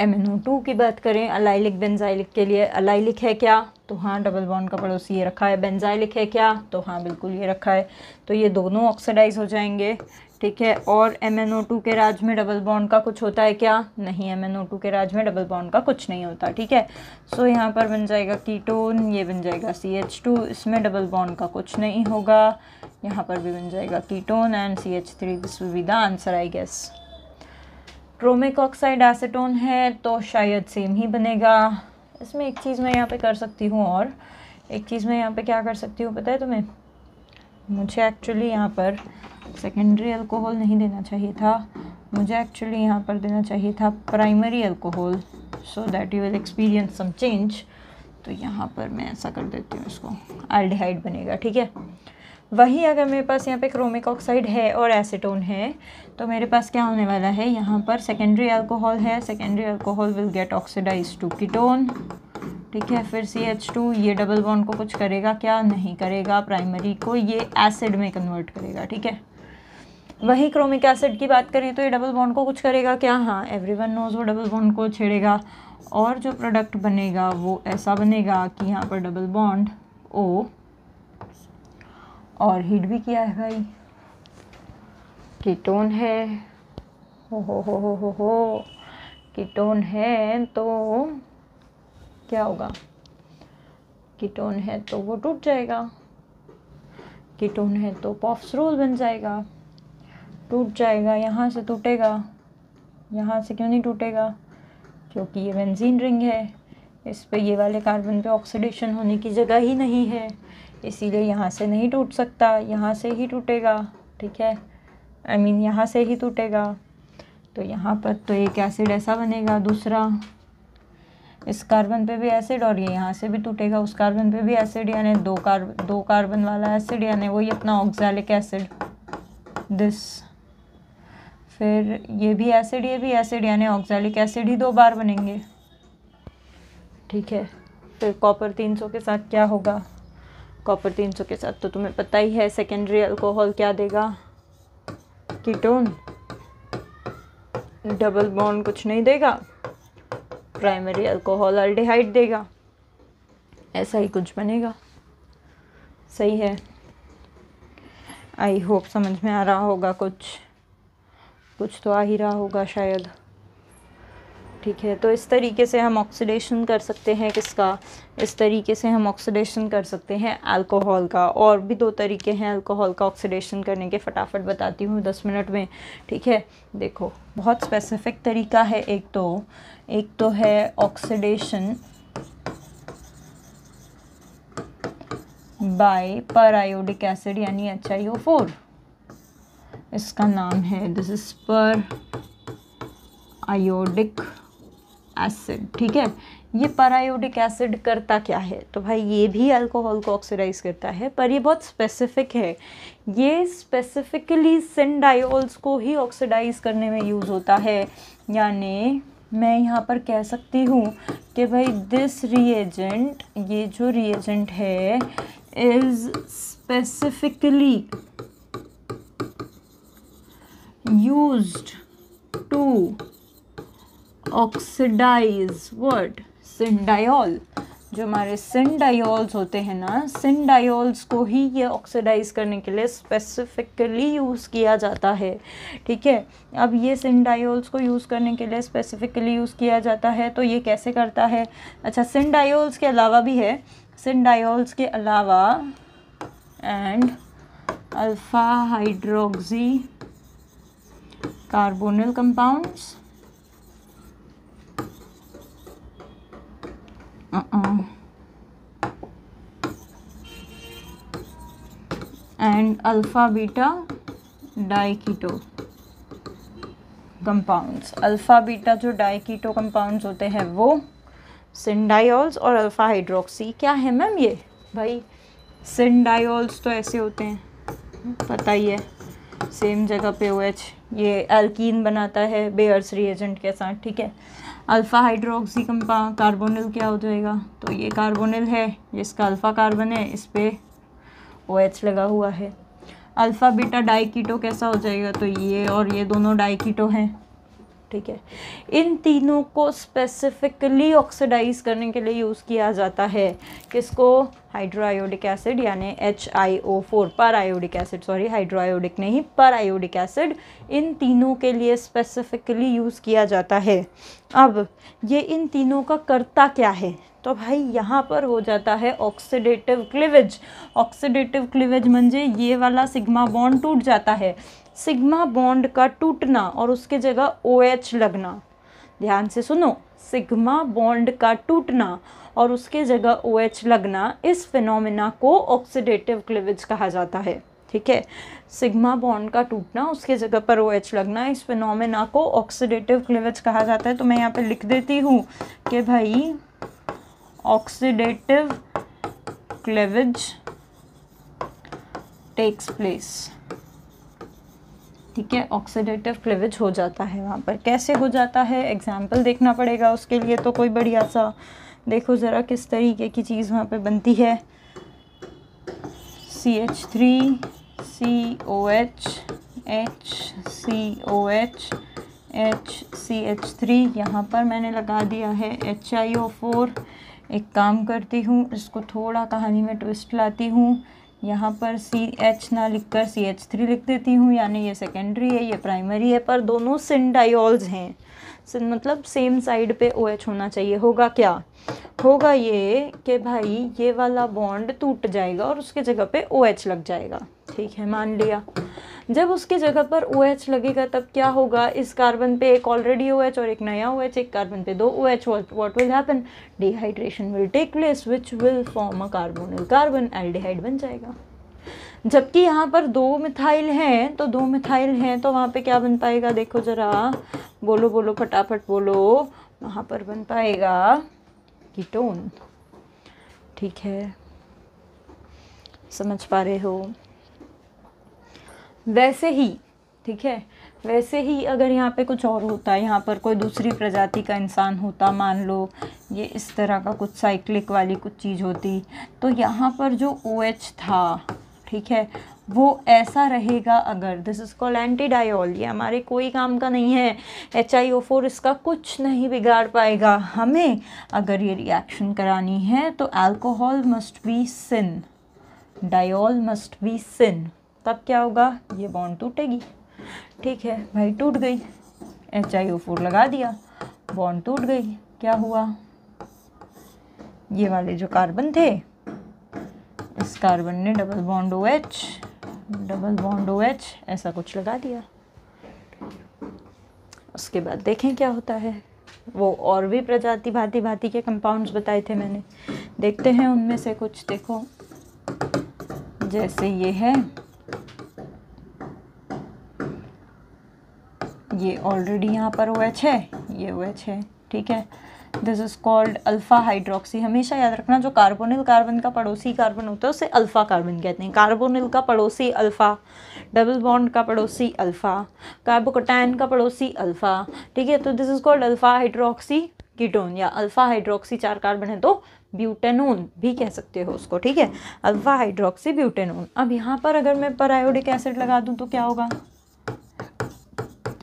MnO2 की बात करें अलाइलिक बेंजाइलिक के लिए, अलाइलिक है क्या, तो हाँ डबल बॉन्ड का पड़ोसी ये रखा है। बेंजाइलिक है क्या, तो हाँ बिल्कुल ये रखा है। तो ये दोनों ऑक्सीडाइज हो जाएंगे, ठीक है। और MnO2 के राज में डबल बॉन्ड का कुछ होता है क्या, नहीं, MnO2 के राज में डबल बॉन्ड का कुछ नहीं होता, ठीक है। सो यहाँ पर बन जाएगा कीटोन, ये बन जाएगा CH2, इसमें डबल बॉन्ड का कुछ नहीं होगा। यहाँ पर भी बन जाएगा ketone and CH3, this will be the answer I guess. Chromic oxide acetone है तो शायद सेम ही बनेगा। इसमें एक चीज़ मैं यहाँ पे कर सकती हूँ, और एक चीज़ मैं यहाँ पे क्या कर सकती हूँ पता है तुम्हें, मुझे एक्चुअली यहाँ पर सेकेंडरी अल्कोहल नहीं देना चाहिए था, मुझे एक्चुअली यहाँ पर देना चाहिए था primary alcohol, so that you will experience some change. तो यहाँ पर मैं ऐसा कर देती हूँ, इसको एल्डिहाइड बनेगा, ठीक है। वही अगर मेरे पास यहाँ पे क्रोमिक ऑक्साइड है और एसीटोन है तो मेरे पास क्या होने वाला है, यहाँ पर सेकेंडरी अल्कोहल है, secondary alcohol will get oxidise to ketone, ठीक है। फिर CH2, ये डबल बॉन्ड को कुछ करेगा क्या, नहीं करेगा, प्राइमरी को ये एसिड में कन्वर्ट करेगा, ठीक है। वही क्रोमिक एसिड की बात करें तो ये डबल बॉन्ड को कुछ करेगा क्या, हाँ एवरीवन नोज वो डबल बॉन्ड को छेड़ेगा, और जो प्रोडक्ट बनेगा वो ऐसा बनेगा कि यहाँ पर डबल बॉन्ड O, और हीट भी किया है भाई, कीटोन है, हो कीटोन है तो क्या होगा, कीटोन है तो वो टूट जाएगा, कीटोन है तो पॉफ्सरोल बन जाएगा, टूट जाएगा, यहाँ से टूटेगा, यहाँ से क्यों नहीं टूटेगा, क्योंकि ये बेंजीन रिंग है, इस पे ये वाले कार्बन पे ऑक्सीडेशन होने की जगह ही नहीं है, इसीलिए यहाँ से नहीं टूट सकता, यहाँ से ही टूटेगा, ठीक है, आई मीन यहाँ से ही टूटेगा। तो यहाँ पर तो एक एसिड ऐसा बनेगा, दूसरा इस कार्बन पे भी एसिड, और ये यहाँ से भी टूटेगा, उस कार्बन पे भी एसिड, यानी दो कार्बन वाला एसिड, यानी वही अपना ऑक्सैलिक एसिड दिस, फिर ये भी एसिड, ये भी एसिड, यानी ऑक्सैलिक एसिड ही 2 बार बनेंगे, ठीक है। फिर कॉपर 300 के साथ क्या होगा, कॉपर 300 के साथ तो तुम्हें पता ही है सेकेंडरी अल्कोहल क्या देगा, कीटोन, डबल बॉन्ड कुछ नहीं देगा, प्राइमरी अल्कोहल अल्डिहाइड देगा, ऐसा ही कुछ बनेगा, सही है। आई होप समझ में आ रहा होगा, कुछ तो आ ही रहा होगा शायद, ठीक है। तो इस तरीके से हम ऑक्सीडेशन कर सकते हैं किसका, इस तरीके से हम ऑक्सीडेशन कर सकते हैं अल्कोहल का। और भी 2 तरीके हैं अल्कोहल का ऑक्सीडेशन करने के, फटाफट बताती हूँ 10 मिनट में, ठीक है। देखो बहुत स्पेसिफिक तरीका है, एक तो है ऑक्सीडेशन बाय पर आयोडिक एसिड यानी HiO4, इसका नाम है, दिस इज पर आयोडिक एसिड, ठीक है। ये पैरायोडिक एसिड करता क्या है, तो भाई ये भी अल्कोहल को ऑक्सीडाइज करता है, पर ये बहुत स्पेसिफिक है, ये स्पेसिफिकली सिंडायोल्स को ही ऑक्सीडाइज करने में यूज़ होता है। यानी मैं यहाँ पर कह सकती हूँ कि भाई दिस रिएजेंट, ये जो रिएजेंट है is specifically used to oxidize what, syn diol. जो हमारे सिंडायोल्स होते हैं ना, सिंडायोल्स को ही ये ऑक्सीडाइज करने के लिए स्पेसिफिकली यूज़ किया जाता है, ठीक है। अब ये सिंडायोल्स को यूज़ करने के लिए स्पेसिफिकली यूज़ किया जाता है, तो ये कैसे करता है, अच्छा सिंडायोल्स के अलावा भी है, सिंडायोल्स के अलावा and alpha hydroxy carbonyl compounds, and alpha beta diketo compounds. Alpha beta जो डाइकीटो कंपाउंड्स होते हैं वो सिंडायोल्स और अल्फा हाइड्रोक्सी क्या है मैम ये? भाई सिंडायोल्स तो ऐसे होते हैं, पता ही है, सेम जगह पे OH, ये एल्कीन बनाता है बेयर्स रिएजेंट के साथ, ठीक है। अल्फा हाइड्रोक्सी कंपाउंड कार्बोनिल क्या हो जाएगा? तो ये कार्बोनिल है, जिसका अल्फा कार्बन है, इस पे OH लगा हुआ है। अल्फा बीटा डाइकीटो कैसा हो जाएगा? तो ये और ये दोनों डाइकीटो हैं, ठीक है। इन तीनों को स्पेसिफिकली ऑक्सीडाइज करने के लिए यूज़ किया जाता है, किसको? हाइड्रोआयोडिक एसिड यानी HiO4 पर आयोडिक एसिड, सॉरी हाइड्रोआयोडिक नहीं, पर आयोडिक एसिड इन तीनों के लिए स्पेसिफिकली यूज़ किया जाता है। अब ये इन तीनों का करता क्या है? तो भाई यहाँ पर हो जाता है ऑक्सीडेटिव क्लीवेज। ऑक्सीडेटिव क्लीवेज म्हणजे ये वाला सिग्मा बॉन्ड टूट जाता है, सिग्मा बॉन्ड का टूटना और उसके जगह OH लगना। ध्यान से सुनो, सिग्मा बॉन्ड का टूटना और उसके जगह OH लगना, इस फिनोमिना को ऑक्सीडेटिव क्लीवेज कहा जाता है, ठीक है। सिग्मा बॉन्ड का टूटना, उसके जगह पर OH लगना, इस फिनोमिना को ऑक्सीडेटिव क्लीवेज कहा जाता है। तो मैं यहाँ पे लिख देती हूँ कि भाई ऑक्सीडेटिव क्लीवेज टेक्स प्लेस, ठीक है। ऑक्सीडेटिव क्लीवेज हो जाता है वहाँ पर। कैसे हो जाता है? एग्जाम्पल देखना पड़ेगा उसके लिए, तो कोई बढ़िया सा देखो ज़रा किस तरीके की चीज़ वहाँ पे बनती है। CH3 COH HCOH HCH3, यहाँ पर मैंने लगा दिया है HiO4। एक काम करती हूँ, इसको थोड़ा कहानी में ट्विस्ट लाती हूँ, यहाँ पर CH ना लिखकर CH3 लिख देती हूँ, यानी ये सेकेंडरी है, ये प्राइमरी है, पर दोनों सिंडायोल्स हैं। मतलब सेम साइड पे OH होना चाहिए। होगा क्या? होगा ये कि भाई ये वाला बॉन्ड टूट जाएगा और उसके जगह पे OH लग जाएगा, ठीक है, मान लिया। जब उसके जगह पर OH लगेगा तब क्या होगा? इस कार्बन पे एक ऑलरेडी OH और एक नया OH, एक कार्बन पे 2 OH, what will happen? Dehydration will take place which will form a carbonyl carbon, aldehyde बन जाएगा। जबकि यहाँ पर 2 मिथाइल हैं, तो 2 मिथाइल हैं तो वहाँ पे क्या बन पाएगा? देखो ज़रा, बोलो बोलो फटाफट बोलो, वहाँ पर बन पाएगा कीटोन, ठीक है, समझ पा रहे हो? वैसे ही, ठीक है, वैसे ही अगर यहाँ पे कुछ और होता, यहाँ पर कोई दूसरी प्रजाति का इंसान होता, मान लो ये इस तरह का कुछ साइक्लिक वाली कुछ चीज़ होती, तो यहाँ पर जो OH था, ठीक है, वो ऐसा रहेगा अगर, दिस इज कॉल्ड एंटीडायोल, ये हमारे कोई काम का नहीं है, HiO4 इसका कुछ नहीं बिगाड़ पाएगा। हमें अगर ये रिएक्शन करानी है तो alcohol must be syn, diol must be syn, तब क्या होगा? ये बॉन्ड टूटेगी, ठीक है भाई, टूट गई, HiO4 लगा दिया, बॉन्ड टूट गई, क्या हुआ? ये वाले जो कार्बन थे, इस कार्बन ने डबल बॉन्ड OH ऐसा कुछ लगा दिया। उसके बाद देखें क्या होता है। वो और भी प्रजाति भांति भांति के कंपाउंड्स बताए थे मैंने, देखते हैं उनमें से कुछ। देखो जैसे ये है, ये ऑलरेडी यहाँ पर OH है, ये OH है, ठीक है। This is called alpha hydroxy. हमेशा याद रखना, जो कार्बोनिल कार्बन का पड़ोसी कार्बन होता है उसे अल्फा कार्बन कहते हैं। कार्बोनिल का पड़ोसी अल्फा, डबल बॉन्ड का पड़ोसी अल्फा, कार्बोकैटायन का पड़ोसी अल्फा, ठीक है। तो this is called alpha hydroxy ketone, या अल्फा हाइड्रोक्सी 4 कार्बन है तो ब्यूटेनोन भी कह सकते हो उसको, ठीक है, अल्फा हाइड्रोक्सी ब्यूटेनोन। अब यहाँ पर अगर मैं परायोडिक एसिड लगा दूँ तो क्या होगा?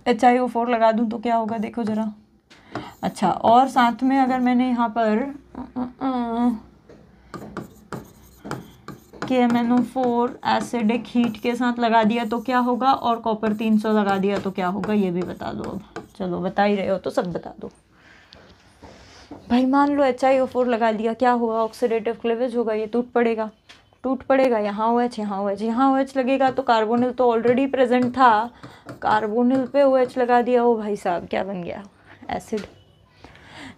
HiO4 लगा दूँ तो क्या होगा? देखो ज़रा। अच्छा, और साथ में अगर मैंने यहाँ पर KMnO4 एसिडिक हीट के साथ लगा दिया तो क्या होगा? और कॉपर 300 लगा दिया तो क्या होगा? ये भी बता दो। अब चलो बता ही रहे हो तो सब बता दो भाई। मान लो HiO4 लगा दिया, क्या हुआ? ऑक्सीडेटिव क्लीवेज होगा, ये टूट पड़ेगा। यहाँ OH, यहाँ OH, यहाँ OH लगेगा तो कार्बोनिल तो ऑलरेडी प्रेजेंट था, कार्बोनिल पे OH लगा दिया, ओ भाई साहब क्या बन गया? एसिड।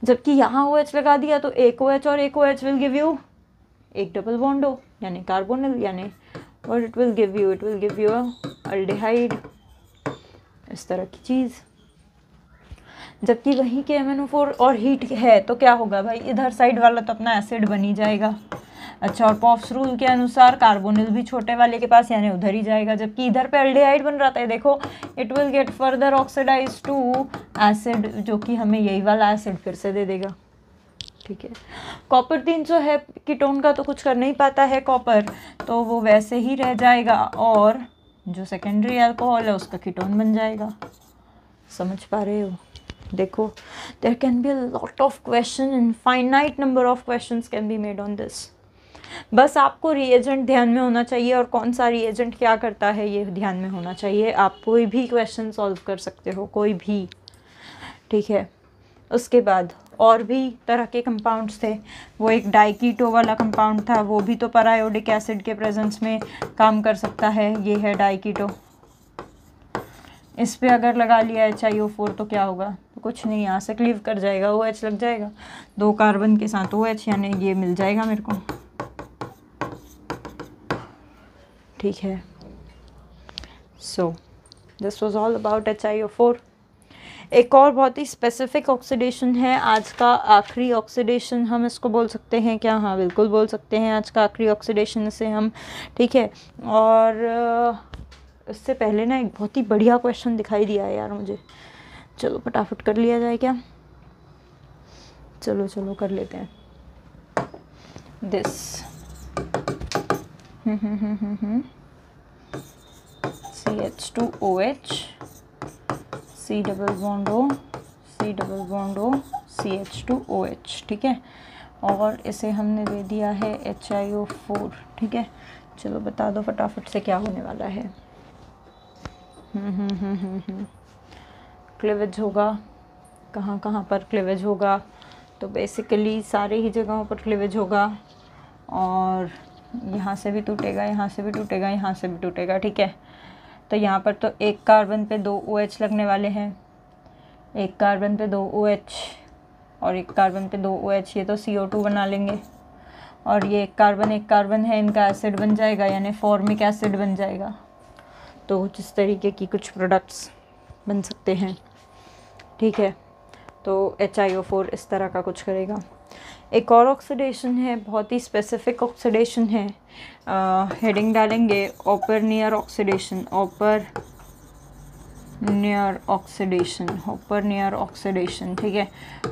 जबकि यहाँ OH लगा दिया तो एक OH और एक OH विल गिव यू एक डबल बॉन्ड हो, यानी कार्बोनिल, यानी और it will give you aldehyde, इस तरह की चीज़। जबकि वहीं के MnO4 और हीट है तो क्या होगा भाई, इधर साइड वाला तो अपना एसिड बन ही जाएगा। अच्छा, और पॉफ्स रूल के अनुसार कार्बोनिल भी छोटे वाले के पास यानी उधर ही जाएगा, जबकि इधर पे अल्डिहाइड बन रहा था। देखो it will get further oxidise to acid, जो कि हमें यही वाला एसिड फिर से दे देगा। ठीक है, कॉपर 300 है, कीटोन का तो कुछ कर नहीं पाता है कॉपर, तो वो वैसे ही रह जाएगा और जो सेकेंडरी अल्कोहल है उसका कीटोन बन जाएगा। समझ पा रहे हो? देखो, there can be a lot of question, infinite number of questions can be made on this. बस आपको रिएजेंट ध्यान में होना चाहिए और कौन सा रिएजेंट क्या करता है ये ध्यान में होना चाहिए। आप कोई भी क्वेश्चन सॉल्व कर सकते हो, कोई भी। ठीक है, उसके बाद और भी तरह के कंपाउंड्स थे। वो एक डाइकीटो वाला कंपाउंड था, वो भी तो पैरायोडिक एसिड के प्रेजेंस में काम कर सकता है। ये है डाइकीटो। इस पे अगर लगा लिया HiO4 तो क्या होगा, तो कुछ नहीं, यहाँ से क्लीव कर जाएगा, OH लग जाएगा, 2 कार्बन के साथ OH, यानी ये मिल जाएगा मेरे को। ठीक है, so this was all about HiO4। एक और बहुत ही स्पेसिफिक ऑक्सीडेशन है, आज का आखिरी ऑक्सीडेशन हम इसको बोल सकते हैं क्या? हाँ बिल्कुल बोल सकते हैं, आज का आखिरी ऑक्सीडेशन इसे हम। ठीक है, और इससे पहले ना एक बहुत ही बढ़िया क्वेश्चन दिखाई दिया है यार मुझे, चलो फटाफट कर लिया जाए क्या? चलो कर लेते हैं। This CH2OH, C double bond O, C double bond O, CH2OH। ठीक है, और इसे हमने दे दिया है HiO4। ठीक है, चलो बता दो फटाफट से क्या होने वाला है। क्लीवेज होगा, कहाँ पर क्लीवेज होगा? तो बेसिकली सारे ही जगहों पर क्लीवेज होगा, और यहाँ से भी टूटेगा, यहाँ से भी टूटेगा, यहाँ से भी टूटेगा। ठीक है, तो यहाँ पर तो एक कार्बन पे 2 OH लगने वाले हैं, एक कार्बन पे 2 OH और एक कार्बन पे 2 OH, ये तो CO2 बना लेंगे, और ये एक कार्बन है, इनका एसिड बन जाएगा, यानी फॉर्मिक एसिड बन जाएगा। तो जिस तरीके की कुछ प्रोडक्ट्स बन सकते हैं। ठीक है, तो HiO4 इस तरह का कुछ करेगा। एक और ऑक्सीडेशन है, बहुत ही स्पेसिफिक ऑक्सीडेशन है, हेडिंग डालेंगे ओपर नियर ऑक्सीडेशन, ओपर नियर ऑक्सीडेशन। ठीक है,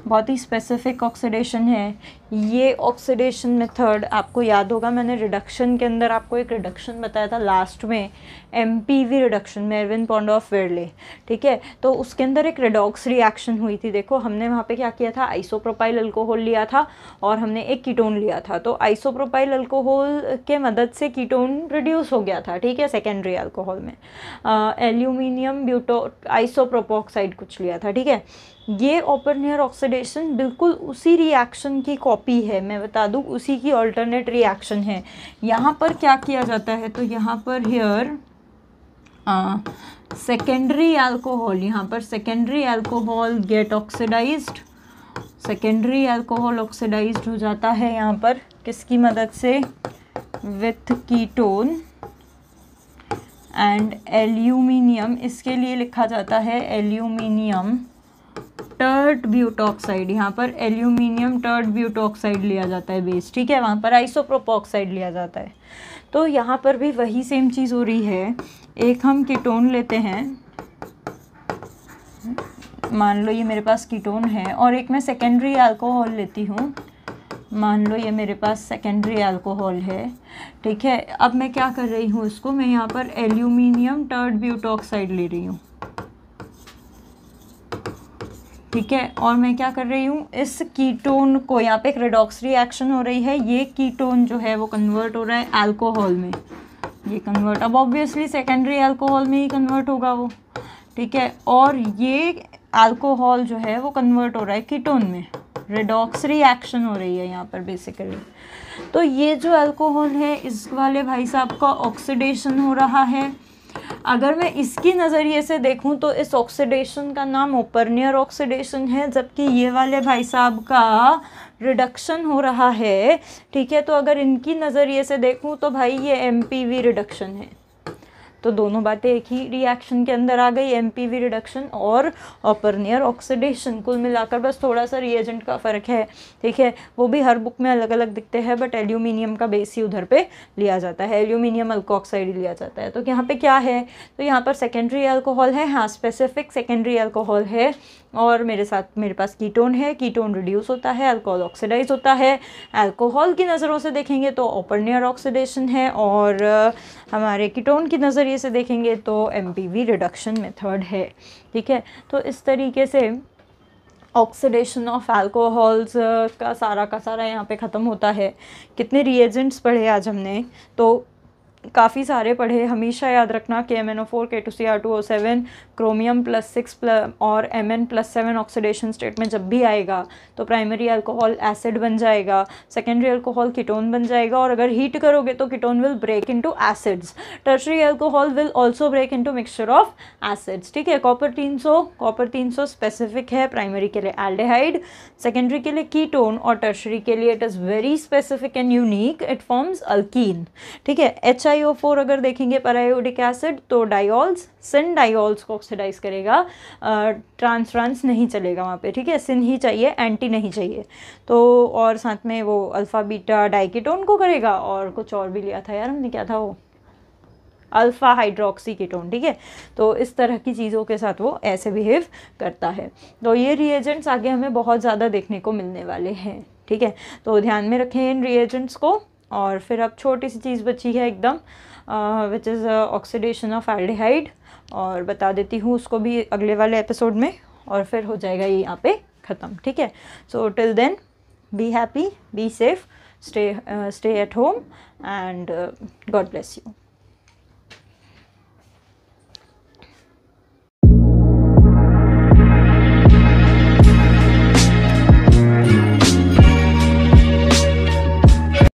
बहुत ही स्पेसिफिक ऑक्सीडेशन है ये। ऑक्सीडेशन मेथड आपको याद होगा, मैंने रिडक्शन के अंदर आपको एक रिडक्शन बताया था लास्ट में, MPV reduction, Meerwein Ponndorf Verley. ठीक है, तो उसके अंदर एक रेडॉक्स रिएक्शन हुई थी। देखो हमने वहाँ पे क्या किया था, आइसोप्रोपाइल अल्कोहल लिया था और हमने एक कीटोन लिया था, तो आइसोप्रोपाइल अल्कोहल के मदद से कीटोन रिड्यूस हो गया था। ठीक है, सेकेंडरी अल्कोहल में एल्यूमिनियम ब्यूटो आइसोप्रोपोक्साइड कुछ लिया था। ठीक है, ये ओपर नियर ऑक्सीडेशन बिल्कुल उसी रिएक्शन की कॉपी है, मैं बता दूं उसी की अल्टरनेट रिएक्शन है। यहाँ पर क्या किया जाता है, तो यहाँ पर हियर सेकेंडरी अल्कोहल, यहाँ पर secondary alcohol get oxidised, secondary alcohol oxidised हो जाता है यहाँ पर किसकी मदद से, विथ कीटोन एंड एल्यूमिनियम, इसके लिए लिखा जाता है एल्यूमिनियम टर्ट ब्यूटॉक्साइड। यहाँ पर एल्यूमिनियम टर्ट ब्यूटॉक्साइड लिया जाता है बेस। ठीक है, वहाँ पर आइसोप्रोपोक्साइड लिया जाता है। तो यहाँ पर भी वही सेम चीज़ हो रही है। एक हम कीटोन लेते हैं, मान लो ये मेरे पास कीटोन है, और एक मैं सेकेंडरी अल्कोहल लेती हूँ, मान लो ये मेरे पास सेकेंडरी अल्कोहल है। ठीक है, अब मैं क्या कर रही हूँ, इसको मैं यहाँ पर एल्यूमिनियम टर्ट ब्यूटॉक्साइड ले रही हूँ। ठीक है, और मैं क्या कर रही हूँ, इस कीटोन को, यहाँ पे एक रेडॉक्स रिएक्शन हो रही है, ये कीटोन जो है वो कन्वर्ट हो रहा है अल्कोहल में, ये कन्वर्ट, अब ऑब्वियसली सेकेंडरी अल्कोहल में ही कन्वर्ट होगा वो। ठीक है, और ये अल्कोहल जो है वो कन्वर्ट हो रहा है कीटोन में, रेडॉक्स रिएक्शन हो रही है यहाँ पर बेसिकली। तो ये जो अल्कोहल है इस वाले भाई साहब का ऑक्सीडेशन हो रहा है, अगर मैं इसकी नज़रिए से देखूं तो इस ऑक्सीडेशन का नाम ओपर्नियर ऑक्सीडेशन है, जबकि ये वाले भाई साहब का रिडक्शन हो रहा है, ठीक है। तो अगर इनकी नज़रिए से देखूं तो भाई ये एमपीवी रिडक्शन है। तो दोनों बातें एक ही रिएक्शन के अंदर आ गई, एमपीवी रिडक्शन और ओपर्नियर ऑक्सीडेशन। कुल मिलाकर बस थोड़ा सा रिएजेंट का फ़र्क है, ठीक है। वो भी हर बुक में अलग अलग दिखते हैं, बट एल्यूमिनियम का बेस ही उधर पे लिया जाता है, एल्यूमिनियम अल्कोक्साइड लिया जाता है। तो यहाँ पे क्या है, तो यहाँ पर सेकेंडरी अल्कोहल है, हाँ स्पेसिफिक सेकेंडरी अल्कोहल है, और मेरे पास कीटोन है, कीटोन रिड्यूस होता है, अल्कोहल ऑक्सीडाइज होता है। अल्कोहल की नज़रों से देखेंगे तो ओपर्नियर ऑक्सीडेशन है, और हमारे कीटोन की नज़रिए से देखेंगे तो एमपीवी रिडक्शन मेथड है, ठीक है। तो इस तरीके से ऑक्सीडेशन ऑफ अल्कोहल्स का सारा यहाँ पे ख़त्म होता है। कितने रिएजेंट्स पढ़े आज हमने, तो काफ़ी सारे पढ़े। हमेशा याद रखना KMnO4 K2Cr2O7 क्रोमियम +6 और Mn+7 ऑक्सीडेशन स्टेट में जब भी आएगा तो प्राइमरी अल्कोहल एसिड बन जाएगा, सेकेंडरी अल्कोहल कीटोन बन जाएगा, और अगर हीट करोगे तो ketone will break into acids. Tertiary alcohol will also break into mixture of acids, ठीक है। कॉपर 300 स्पेसिफिक है, प्राइमरी के लिए एल्डिहाइड, सेकेंडरी के लिए कीटोन, और टर्शरी के लिए it is very specific and unique, it forms alkyne, ठीक है। HiO4 अगर देखेंगे पैरायोडिक एसिड तो डायोल्स, सिन डायोल्स को ऑक्सीडाइज करेगा, ट्रांस नहीं चलेगा वहाँ पे, ठीक है। सिन ही चाहिए, एंटी नहीं चाहिए। तो और साथ में वो अल्फ़ा बीटा डाइकीटोन को करेगा, और कुछ और भी लिया था यार हमने, क्या था वो, अल्फ़ा हाइड्रोक्सी कीटोन, ठीक है। तो इस तरह की चीज़ों के साथ वो ऐसे बिहेव करता है। तो ये रिएजेंट्स आगे हमें बहुत ज़्यादा देखने को मिलने वाले हैं, ठीक है। तो ध्यान में रखें इन रिएजेंट्स को। और फिर अब छोटी सी चीज़ बची है एकदम, which is oxidation of aldehyde, और बता देती हूँ उसको भी अगले वाले एपिसोड में, और फिर हो जाएगा ये यहाँ पे ख़त्म, ठीक है। So till then be happy, be safe, stay at home, and God bless you.